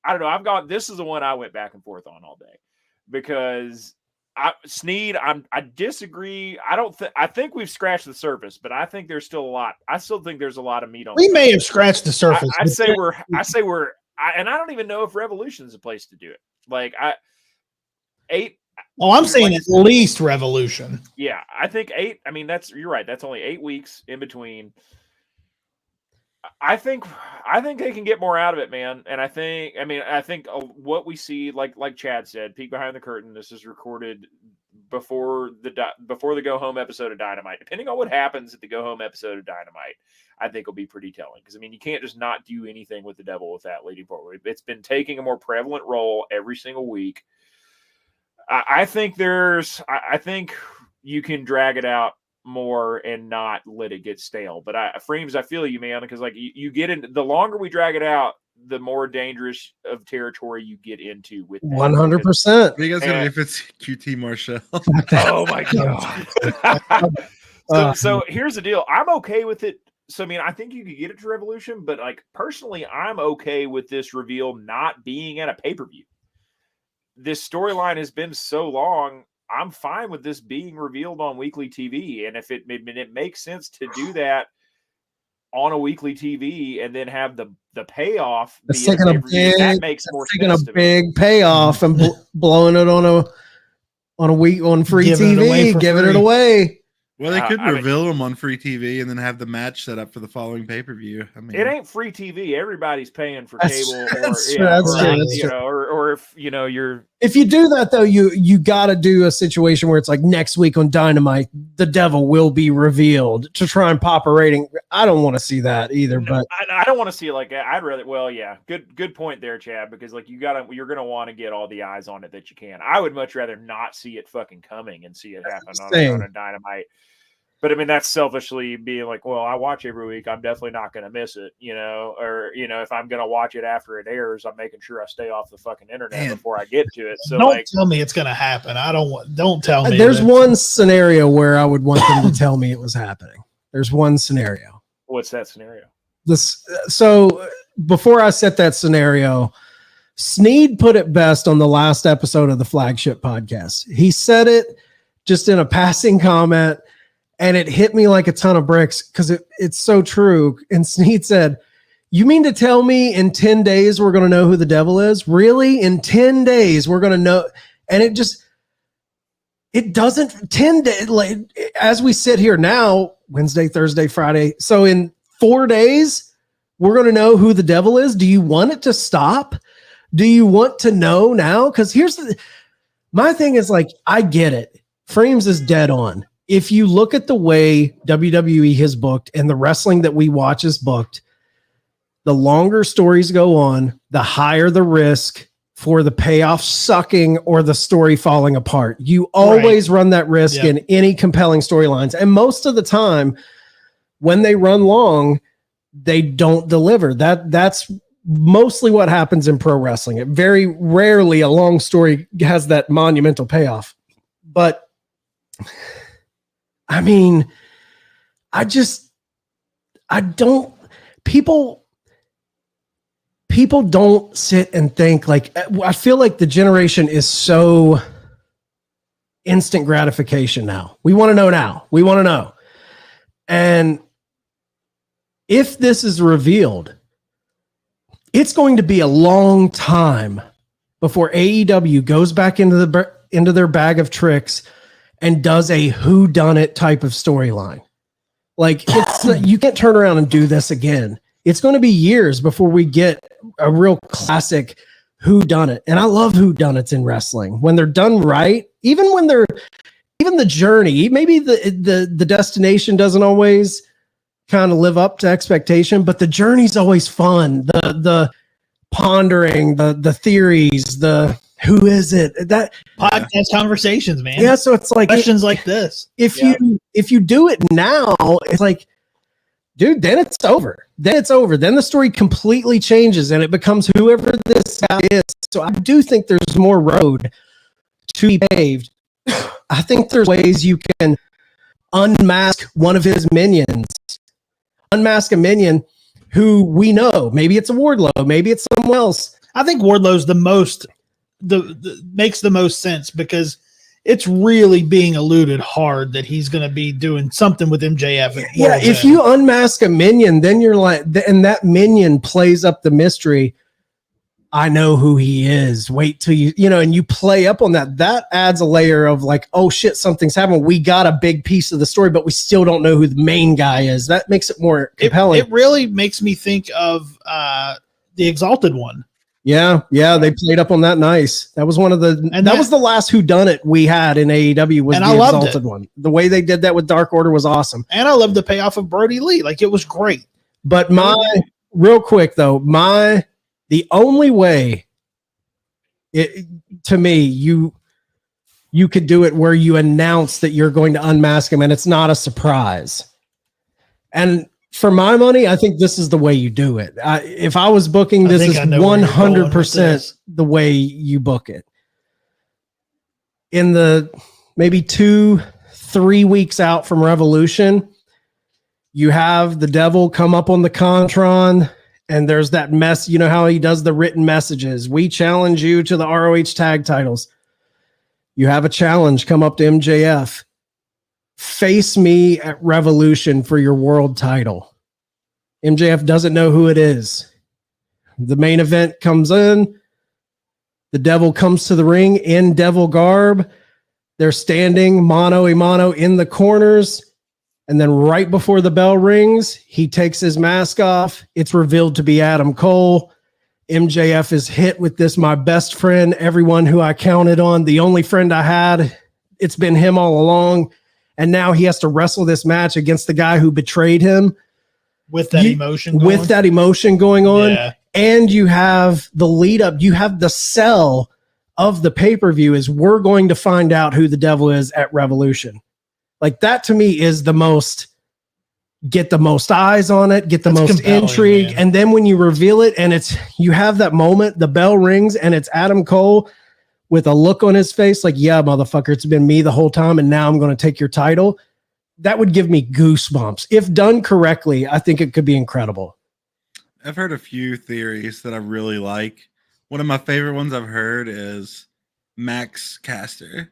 I don't know. This is the one I went back and forth on all day because Sneed, I disagree. I think we've scratched the surface, but I think there's still a lot. I still think there's a lot of meat on. We may have scratched the surface. I say we're, and I don't even know if Revolution is a place to do it. Like 8. Oh, I'm saying at least Revolution. Yeah, I think 8. I mean, you're right. That's only 8 weeks in between. I think they can get more out of it, man. And I think what we see, like Chad said, peek behind the curtain. This is recorded before the go home episode of Dynamite. Depending on what happens at the go home episode of Dynamite, I think will be pretty telling. Because I mean, you can't just not do anything with the devil with that leading forward. It's been taking a more prevalent role every single week. I think you can drag it out more and not let it get stale. But Freemz, I feel you, man, because like you get in, the longer we drag it out, the more dangerous of territory you get into with 100%. What are you guys gonna do if it's QT Marshall? Oh my god. So here's the deal. I'm okay with it. So I mean, I think you could get it to Revolution, but like personally, I'm okay with this reveal not being at a pay-per-view. This storyline has been so long. I'm fine with this being revealed on weekly TV. And if it makes sense to do that on a weekly TV and then have the payoff, that makes more sense. Taking a big payoff and blowing it on a week on free TV, giving it away. Well, they could reveal them on free TV and then have the match set up for the following pay-per-view. I mean, it ain't free TV. Everybody's paying for cable, or if you're. If you do that though, you got to do a situation where it's like next week on Dynamite, the devil will be revealed to try and pop a rating. I don't want to see that either, but I don't want to see it like that. I'd rather. Well, yeah, good point there, Chad. Because like you're gonna want to get all the eyes on it that you can. I would much rather not see it fucking coming and see it happen on a Dynamite. But I mean, that's selfishly being like, well, I watch every week. I'm definitely not going to miss it, or, if I'm going to watch it after it airs, I'm making sure I stay off the fucking internet before I get to it. So don't tell me it's going to happen. Don't tell me. There's one scenario where I would want them to tell me it was happening. There's one scenario. What's that scenario? So before I set that scenario, Sneed put it best on the last episode of the Flagship podcast. He said it just in a passing comment, and it hit me like a ton of bricks because it's so true. And Sneed said, "You mean to tell me in 10 days we're going to know who the devil is? Really? In 10 days we're going to know?" And it doesn't 10 days. Like, as we sit here now, Wednesday, Thursday, Friday. So in 4 days, we're going to know who the devil is. Do you want it to stop? Do you want to know now? Because my thing is, like, I get it. Freemz is dead on. If you look at the way WWE has booked and the wrestling that we watch is booked, the longer stories go on, the higher the risk for the payoff sucking or the story falling apart. You always run that risk in any compelling storylines. And most of the time, when they run long, they don't deliver. That's mostly what happens in pro wrestling. It very rarely a long story has that monumental payoff. But I mean, people don't sit and think. Like, I feel like the generation is so instant gratification now. We want to know now. We want to know. And if this is revealed, it's going to be a long time before AEW goes back into their bag of tricks and does a whodunit type of storyline. Like, you can't turn around and do this again. It's going to be years before we get a real classic whodunit. And I love whodunits in wrestling when they're done right. Even the journey, maybe the destination doesn't always kind of live up to expectation, but the journey's always fun. The pondering, the theories, who is it? That podcast conversations, man. Yeah, so it's like questions like this. If you do it now, it's like, dude, then it's over. Then the story completely changes and it becomes whoever this guy is. So I do think there's more road to be paved. I think there's ways you can unmask one of his minions. Unmask a minion who we know. Maybe it's a Wardlow. Maybe it's someone else. I think Wardlow's makes the most sense because it's really being alluded hard that he's going to be doing something with MJF. Yeah, if you unmask a minion, then you're like, and that minion plays up the mystery. I know who he is. Wait till and you play up on that. That adds a layer of like, oh shit, something's happened. We got a big piece of the story, but we still don't know who the main guy is. That makes it more compelling. It really makes me think of the Exalted One. Yeah, they played up on that nice. That was one of the, and that was the last whodunit we had in AEW was the Exalted One. The way they did that with Dark Order was awesome. And I love the payoff of Brody Lee. Like, it was great. But real quick though, the only way to me, you could do it where you announce that you're going to unmask him and it's not a surprise. And for my money, I think this is the way you do it. If I was booking, this is 100% the way you book it. In the maybe 2-3 weeks out from Revolution, you have the devil come up on the Contron, and there's that mess. You know how he does the written messages. We challenge you to the ROH tag titles. You have a challenge come up to MJF. Face me at Revolution for your world title. MJF doesn't know who it is. The main event comes in. The devil comes to the ring in devil garb. They're standing mano a mano in the corners. And then right before the bell rings, he takes his mask off. It's revealed to be Adam Cole. MJF is hit with this, my best friend, everyone who I counted on, the only friend I had. It's been him all along. And now he has to wrestle this match against the guy who betrayed him. With that emotion going on. Yeah. And you have the lead up. You have the sell of the pay-per-view is we're going to find out who the devil is at Revolution. Like that to me is the most, get the most eyes on it, get the That's most compelling, intrigue. man. And then when you reveal it and you have that moment, the bell rings and it's Adam Cole with a look on his face like, yeah, motherfucker, it's been me the whole time. And now I'm going to take your title. That would give me goosebumps. If done correctly, I think it could be incredible. I've heard a few theories that I really like. One of my favorite ones I've heard is Max Caster.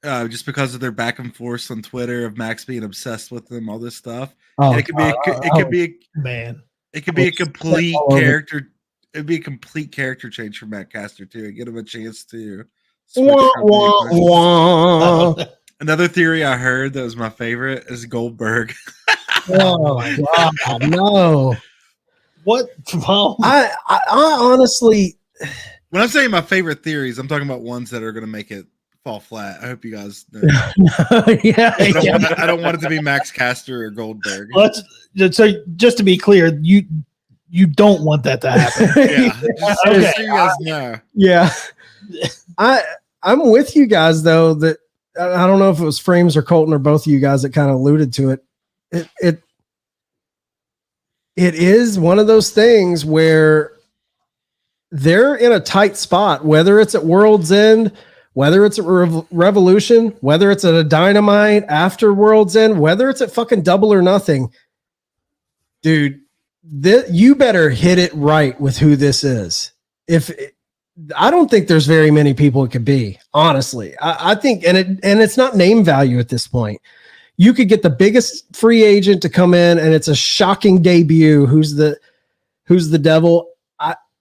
Just because of their back and forth on Twitter of Max being obsessed with them, all this stuff. Oh, And it could be Man. a complete character. It'd be a complete character change for Matt Caster too. And get him a chance to switch from being person. Another theory I heard that was my favorite is Goldberg. Oh my God, no. What? Well, I honestly, When I'm saying my favorite theories, I'm talking about ones that are going to make it fall flat. I hope you guys know. yeah. I don't want it to be Max Caster or Goldberg. so just to be clear, you don't want that to happen. Yeah, just Okay. so you guys know. Yeah. I'm with you guys though, that I don't know if it was Freemz or Colton or both of you guys that kind of alluded to it. It is one of those things where they're in a tight spot, whether it's at World's End, whether it's at Revolution, whether it's at a Dynamite after World's End, whether it's at fucking Double or Nothing. Dude, you better hit it right with who this is. I don't think there's very many people it could be, honestly. I think, and it's not name value at this point. You could get the biggest free agent to come in, and it's a shocking debut. Who's the devil?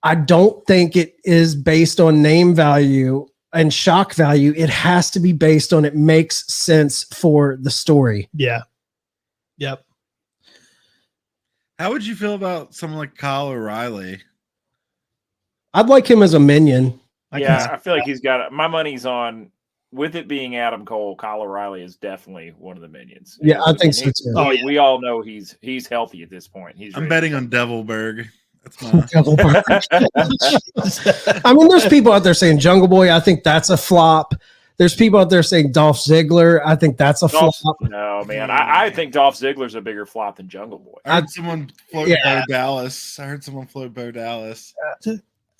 I don't think it is based on name value and shock value. It has to be based on it makes sense for the story. Yeah. Yep. How would you feel about someone like Kyle O'Reilly? I'd like him as a minion. I feel like he's got my money's on. With it being Adam Cole, Kyle O'Reilly is definitely one of the minions. Yeah, I think so too. Oh, yeah. We all know he's healthy at this point. I'm betting on Devilberg. That's my I mean, there's people out there saying Jungle Boy. I think that's a flop. There's people out there saying Dolph Ziggler. I think that's a flop. No, man. I think Dolph Ziggler's a bigger flop than Jungle Boy. I heard someone float Bo Dallas.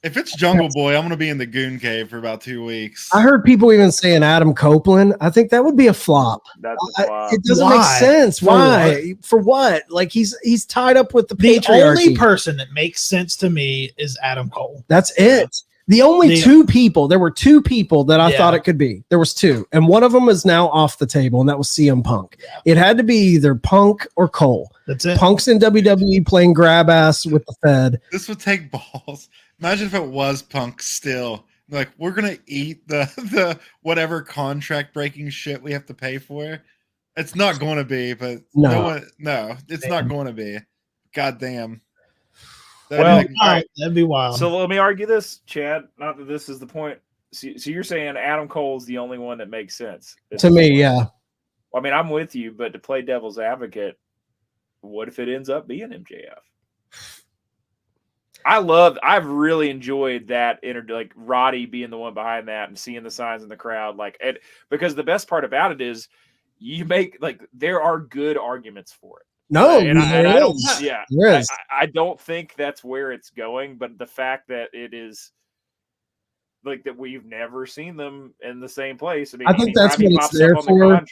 If it's Jungle Boy, I'm going to be in the Goon Cave for about 2 weeks. I heard people even saying Adam Copeland. I think that would be a flop. That's a flop. It doesn't make sense. Why? For what? Like he's tied up with the patriarchy. Only person that makes sense to me is Adam Cole. That's it. The only two people. There were two people that I thought it could be. There was two, and one of them is now off the table, and that was CM Punk. Yeah. It had to be either Punk or Cole. That's it. Punk's in WWE playing grab ass with the Fed. This would take balls. Imagine if it was Punk still. Like, we're going to eat the whatever contract breaking shit we have to pay for. It's not going to be, but it's not going to be. God damn. That'd be wild. So let me argue this, Chad. Not that this is the point. So you're saying Adam Cole's the only one that makes sense to me, yeah. I mean, I'm with you, but to play devil's advocate, what if it ends up being MJF? I've really enjoyed that like Roddy being the one behind that and seeing the signs in the crowd, because the best part about it is you make there are good arguments for it. No, I don't think that's where it's going, but the fact that it is that we've never seen them in the same place. I mean, I think that's what it's there for.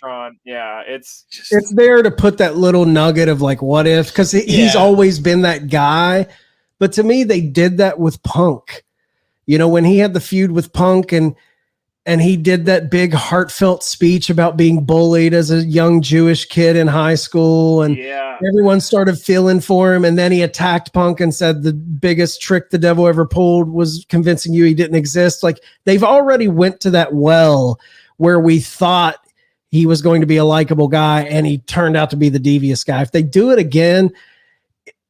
Yeah, it's there to put that little nugget of what if, because he's always been that guy. But to me, they did that with Punk. When he had the feud with Punk and he did that big heartfelt speech about being bullied as a young Jewish kid in high school, and everyone started feeling for him. And then he attacked Punk and said the biggest trick the devil ever pulled was convincing you he didn't exist. They've already went to that well where we thought he was going to be a likable guy and he turned out to be the devious guy. If they do it again,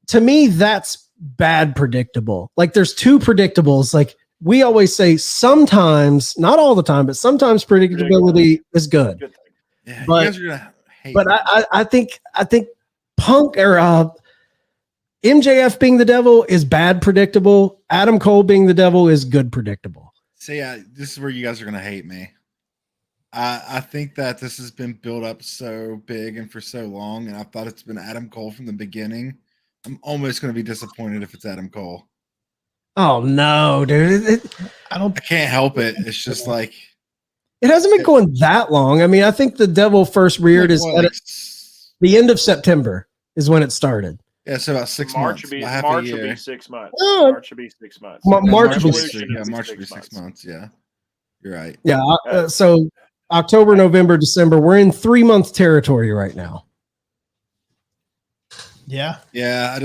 to me, that's bad predictable. There's two predictables. We always say sometimes, not all the time, but sometimes predictability is good. Yeah, but, you guys are gonna hate I think Punk or MJF being the devil is bad predictable. Adam Cole being the devil is good predictable. So yeah, this is where you guys are gonna hate me. I think that this has been built up so big and for so long, and I thought it's been Adam Cole from the beginning. I'm almost going to be disappointed if it's Adam Cole. Oh no, dude! I can't help it. It's just like It hasn't been going that long. I mean, I think the devil first reared is at the end of September is when it started. Yeah, so about 6 March months. would be about half March a would year. be 6 months. Oh. March would be 6 months. March would be Revolution is March would be 6 months. Yeah, you're right. Yeah. So October, November, December, we're in 3-month territory right now. Yeah. Yeah,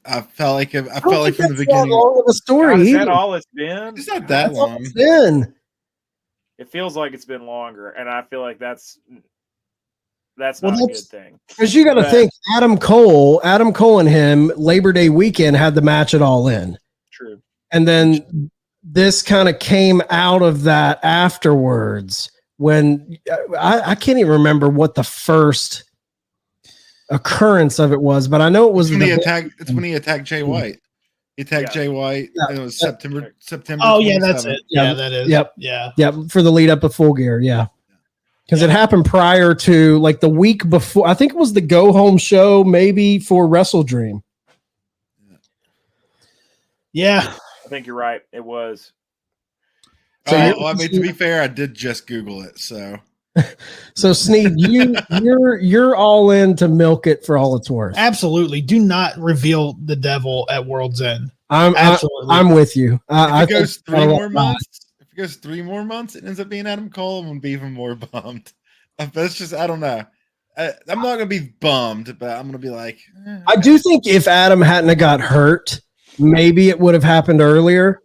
I felt like from the That's that beginning. long of a story. God, is either. that all it's been? It's not that That's all long. it's been. It feels like it's been longer, and I feel like that's Well, not a good thing. Because you got to think Adam Cole and him Labor Day weekend had the match at All In. True. And then this kind of came out of that afterwards when I can't even remember what the first occurrence of it was, but I know it was It's when he attacked Jay White. He attacked Jay White. Yeah. And it was September. Oh yeah, that's 27th. it. Yeah, that is. Yep. Yeah. Yeah, for the lead up to Full Gear, yeah. Because it happened prior to like the week before. I think it was the go home show, maybe for Wrestle Dream. Yeah. I think you're right. It was. So I mean, to be fair, I did just Google it. So Sneed, you're all in to milk it for all it's worth. Absolutely. Do not reveal the devil at World's End. I'm with you. if it goes 3 more months, it ends up being Adam Cole, I'm gonna be even more bummed. That's just I don't know. I'm not gonna be bummed, but I'm gonna be like. I do think if Adam hadn't have got hurt, maybe it would have happened earlier.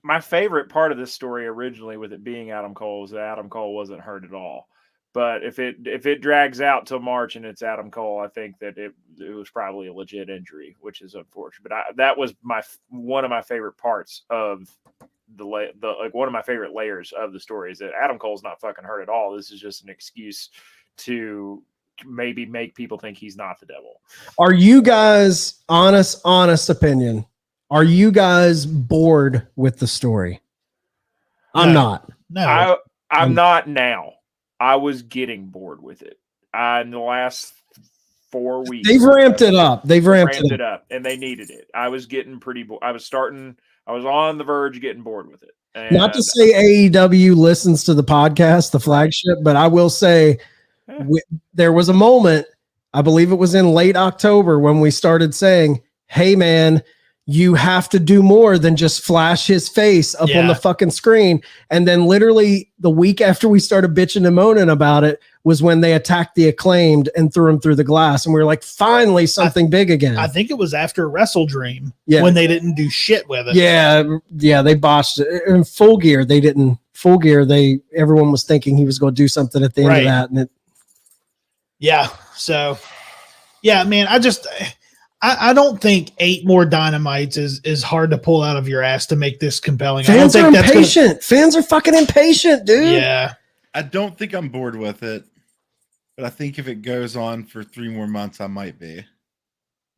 My favorite part of this story originally with it being Adam Cole was that Adam Cole wasn't hurt at all. But if it drags out till March and it's Adam Cole, I think that it was probably a legit injury, which is unfortunate. But that was one of my favorite parts of the one of my favorite layers of the story is that Adam Cole's not fucking hurt at all. This is just an excuse to maybe make people think he's not the devil. Are you guys honest opinion? Are you guys bored with the story? I'm not. No. I'm not now. I was getting bored with it. In the last 4 weeks. They've ramped it up. They've ramped it up. And they needed it. I was getting pretty bored. I was on the verge of getting bored with it. And not to say AEW listens to the podcast, the flagship, but I will say there was a moment, I believe it was in late October, when we started saying, hey, man, you have to do more than just flash his face up on the fucking screen. And then literally the week after we started bitching and moaning about it was when they attacked the Acclaimed and threw him through the glass. And we were like, finally something big again. I think it was after Wrestle Dream when they didn't do shit with it. Yeah, they botched it. In Full Gear, they didn't. Full Gear, everyone was thinking he was going to do something at the end of that. And so, man, I don't think 8 more Dynamites is hard to pull out of your ass to make this compelling. Fans are impatient. Fans are fucking impatient, dude. Yeah. I don't think I'm bored with it, but I think if it goes on for 3 more months, I might be.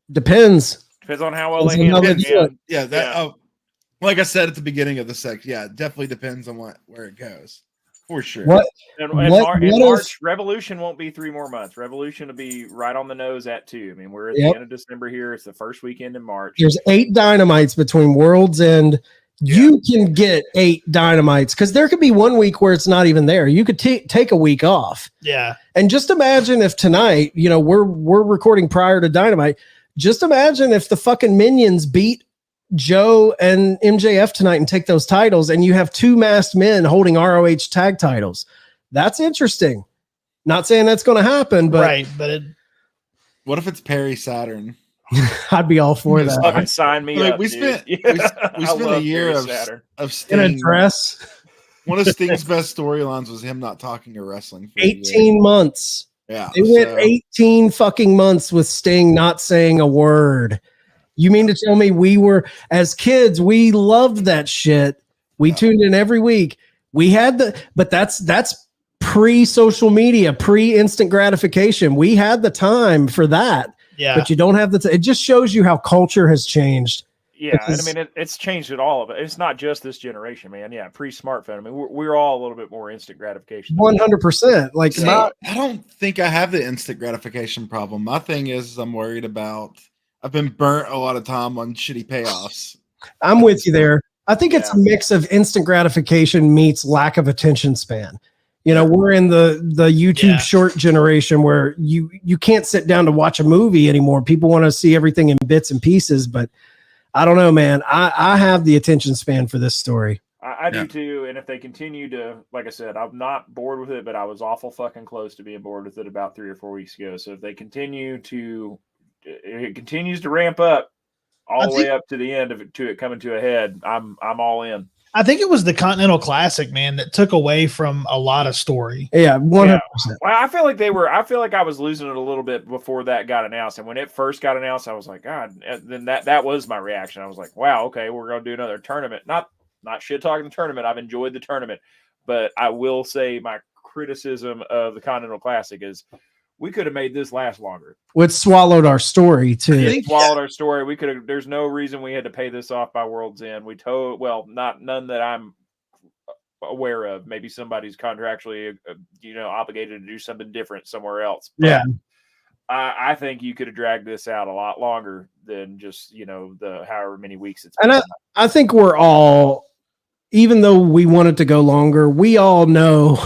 Depends on how well they handle it. Like I said at the beginning of the section, it definitely depends on where it goes. For sure. March, Revolution won't be 3 more months. Revolution will be right on the nose at 2. I mean, we're at the end of December here. It's the first weekend in March. There's 8 Dynamites between World's End. You can get 8 Dynamites because there could be 1 week where it's not even there. You could take a week off. Yeah. And just imagine if tonight, we're recording prior to Dynamite. Just imagine if the fucking Minions beat Joe and MJF tonight and take those titles, and you have 2 masked men holding ROH tag titles. That's interesting. Not saying that's going to happen, but what if it's Perry Saturn? I'd be all for that. Fucking sign me up. We spent a year of Sting, in a dress. One of Sting's best storylines was him not talking or wrestling for 18 months. Yeah, they went 18 fucking months with Sting not saying a word. You mean to tell me as kids, we loved that shit. We tuned in every week. We had but that's pre-social media, pre-instant gratification. We had the time for that. Yeah. But you don't have it just shows you how culture has changed. Yeah, and I mean it's changed it all of it. It's not just this generation, man. Yeah, pre-smartphone. I mean, we're all a little bit more instant gratification. 100%. Like, So, I don't think I have the instant gratification problem. My thing is I'm worried about. I've been burnt a lot of time on shitty payoffs. I'm with you there. I think it's a mix of instant gratification meets lack of attention span. You know, we're in the YouTube short generation where you can't sit down to watch a movie anymore. People want to see everything in bits and pieces, but I don't know, man. I have the attention span for this story. I do too. And if they continue to, like I said, I'm not bored with it, but I was awful fucking close to being bored with it about 3 or 4 weeks ago. So if they continue to, it continues to ramp up all the way up to the end of it, to it coming to a head, I'm all in. I think it was the Continental Classic, man, that took away from a lot of story. Yeah, 100%. Well, I feel like I was losing it a little bit before that got announced. And when it first got announced, I was like, God, and then that was my reaction. I was like, wow, okay, we're going to do another tournament. Not shit talking the tournament. I've enjoyed the tournament, but I will say my criticism of the Continental Classic is we could have made this last longer. It swallowed our story too. It swallowed our story. We could have. There's no reason we had to pay this off by World's End. None that I'm aware of. Maybe somebody's contractually, obligated to do something different somewhere else. But I think you could have dragged this out a lot longer than just the however many weeks it's been. And I think we're all, even though we wanted to go longer, we all know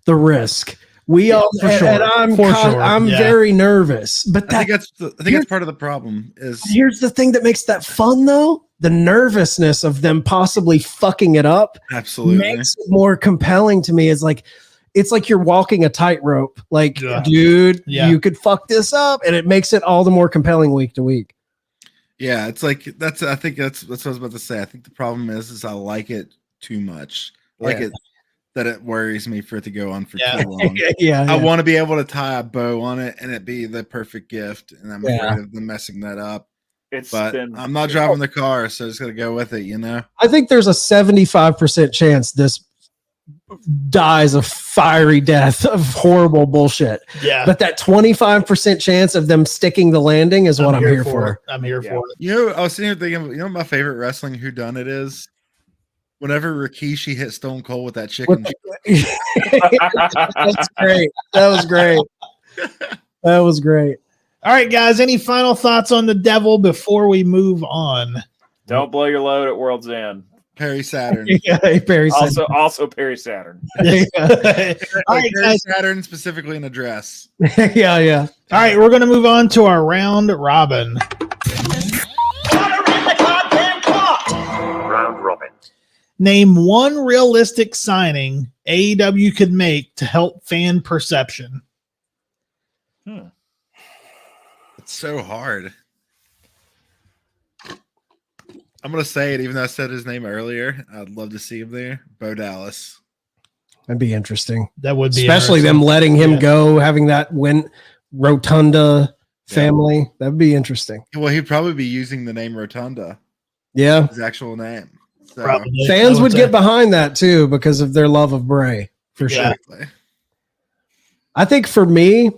the risk. We all, for sure. And I'm very nervous. But I think that's part of the problem. Here's the thing that makes that fun, though: the nervousness of them possibly fucking it up. Absolutely makes it more compelling to me. It's like you're walking a tightrope. Like, dude, you could fuck this up, and it makes it all the more compelling week to week. Yeah, it's like I think that's what I was about to say. I think the problem is I like it too much. That it worries me for it to go on for too long. I want to be able to tie a bow on it and it be the perfect gift, and I'm afraid of them messing that up. I'm not driving the car, so just gotta go with it. I think there's a 75% chance this dies a fiery death of horrible bullshit. Yeah, but that 25% chance of them sticking the landing is what I'm here for. I'm here for it. I was sitting here thinking, what my favorite wrestling whodunit is? Whenever Rikishi hit Stone Cold with that chicken. That's great. That was great. That was great. All right, guys. Any final thoughts on the Devil before we move on? Don't blow your load at World's End. Perry Saturn. Perry Saturn. Also Perry Saturn. All right, Perry Saturn, specifically in a dress. Yeah. All right, we're going to move on to our round robin. Name one realistic signing AEW could make to help fan perception. It's so hard. I'm going to say it, even though I said his name earlier. I'd love to see him there. Bo Dallas. That'd be interesting. That would be especially them letting him go, having that Rotunda family. That'd be interesting. Well, he'd probably be using the name Rotunda. Yeah. His actual name. So. Fans would get behind that too because of their love of Bray, for sure. I think for me,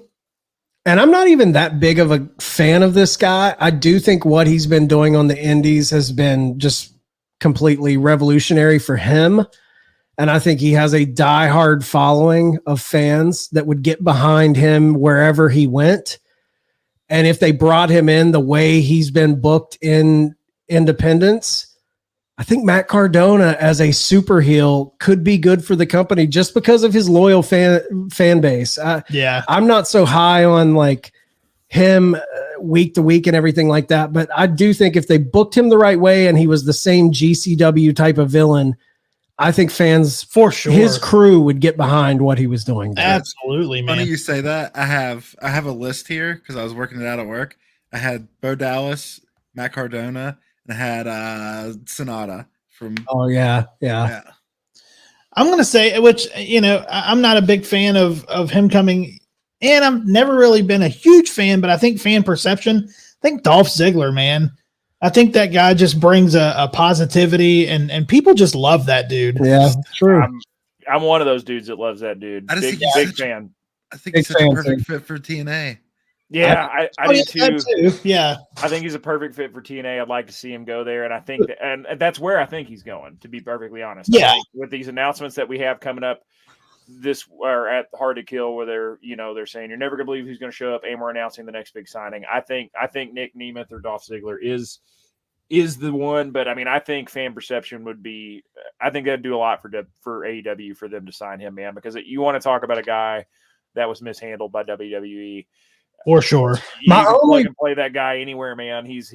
and I'm not even that big of a fan of this guy, I do think what he's been doing on the indies has been just completely revolutionary for him. And I think he has a diehard following of fans that would get behind him wherever he went. And if they brought him in the way he's been booked in independence, I think Matt Cardona as a super heel could be good for the company just because of his loyal fan base. I'm not so high on like him week to week and everything like that, but I do think if they booked him the right way and he was the same GCW type of villain, I think fans, for sure, his crew would get behind what he was doing. Absolutely, man. Funny you say that. I have a list here because I was working it out at work. I had Bo Dallas, Matt Cardona, and I had Sonata from. Oh yeah. I'm gonna say, which I'm not a big fan of him coming, and I've never really been a huge fan, but I think fan perception. I think Dolph Ziggler, man. I think that guy just brings a positivity, and people just love that dude. Yeah, true. I'm one of those dudes that loves that dude. Big fan. I think he's such a perfect fit for TNA. Yeah, I do too. Yeah. I think he's a perfect fit for TNA. I'd like to see him go there, and I think and that's where I think he's going. To be perfectly honest, Yeah. I think with these announcements that we have coming up, this or at Hard to Kill, where they're saying you're never gonna believe who's gonna show up, and we're announcing the next big signing. I think Nick Nemeth or Dolph Ziggler is the one, but I mean, I think fan perception would be. I think that'd do a lot for AEW for them to sign him, man, because you want to talk about a guy that was mishandled by WWE. For sure. You can plug and play that guy anywhere, man. He's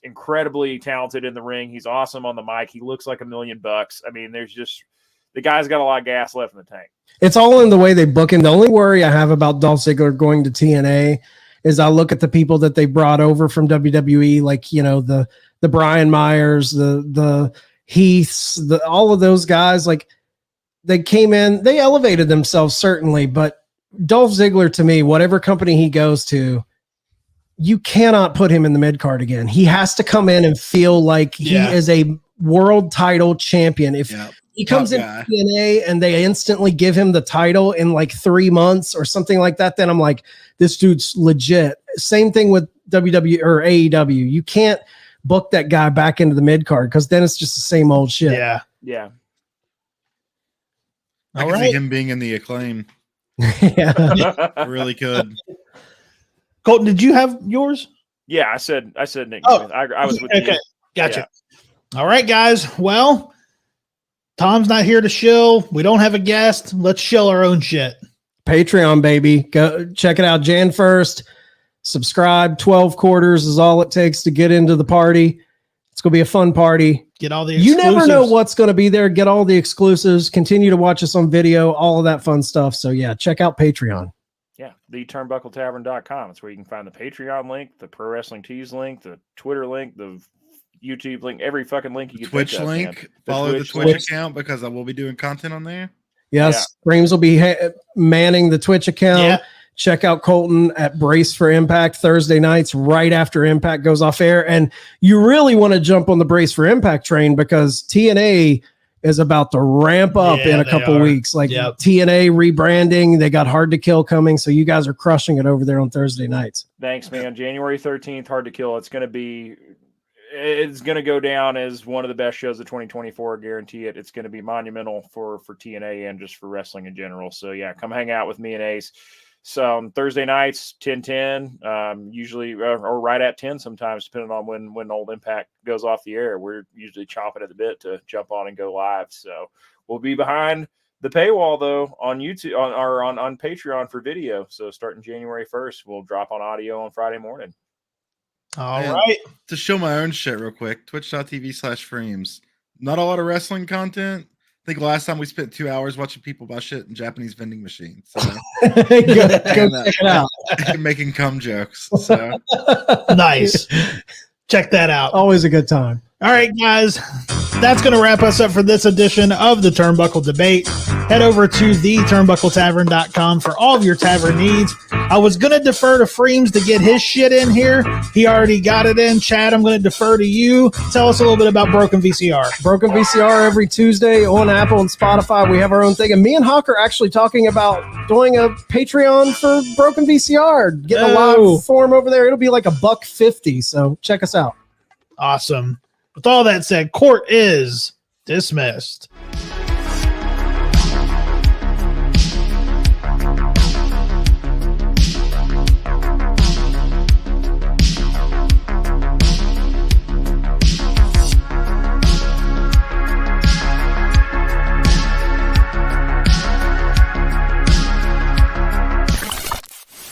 incredibly talented in the ring. He's awesome on the mic. He looks like $1 million. I mean, the guy's got a lot of gas left in the tank. It's all in the way they book him. The only worry I have about Dolph Ziggler going to TNA is I look at the people that they brought over from WWE, like, the Brian Myers, the Heaths, all of those guys, like they came in, they elevated themselves certainly, but Dolph Ziggler, to me, whatever company he goes to, you cannot put him in the mid card again. He has to come in and feel like he is a world title champion. If he comes in TNA and they instantly give him the title in like 3 months or something like that, then I'm like, this dude's legit. Same thing with WWE or AEW. You can't book that guy back into the mid card because then it's just the same old shit. Yeah. I can see him being in the Acclaim. Yeah, really could. Colton, did you have yours? Yeah, I said Nick. Oh, I was with you. Okay, gotcha. Yeah. All right, guys. Well, Tom's not here to shill. We don't have a guest. Let's shill our own shit. Patreon, baby. Go check it out. Jan 1st. Subscribe. 12 quarters is all it takes to get into the party. It's going to be a fun party. Get all the exclusives. You never know what's going to be there. Get all the exclusives. Continue to watch us on video, all of that fun stuff. So, yeah, check out Patreon. Yeah, theturnbuckletavern.com. It's where you can find the Patreon link, the Pro Wrestling Tees link, the Twitter link, the YouTube link, every fucking link you can Twitch link. Follow the Twitch account because I will be doing content on there. Yes, Freemz will be manning the Twitch account. Yeah. Check out Colton at Brace for Impact Thursday nights right after Impact goes off air. And you really want to jump on the Brace for Impact train because TNA is about to ramp up in a couple weeks. Like TNA rebranding, they got Hard to Kill coming. So you guys are crushing it over there on Thursday nights. Thanks, man. January 13th, Hard to Kill. It's going to go down as one of the best shows of 2024. I guarantee it. It's going to be monumental for TNA and just for wrestling in general. So yeah, come hang out with me and Ace. So Thursday nights, 10:10, usually or right at 10 sometimes, depending on when Old Impact goes off the air. We're usually chomping at the bit to jump on and go live. So we'll be behind the paywall though on YouTube on Patreon for video. So starting January 1st, we'll drop on audio on Friday morning. All right. To show my own shit real quick, twitch.tv/Freemz. Not a lot of wrestling content. I think last time we spent 2 hours watching people buy shit in Japanese vending machines. So. go check it out. Making cum jokes. So. Nice. Check that out. Always a good time. All right, guys. That's going to wrap us up for this edition of the Turnbuckle Debate. Head over to theturnbuckletavern.com for all of your tavern needs. I was going to defer to Freemz to get his shit in here. He already got it in. Chad, I'm going to defer to you. Tell us a little bit about Broken VCR. Broken VCR every Tuesday on Apple and Spotify. We have our own thing. And me and Hawk are actually talking about doing a Patreon for Broken VCR. Getting a live form over there. It'll be like $1.50. So check us out. Awesome. With all that said, court is dismissed.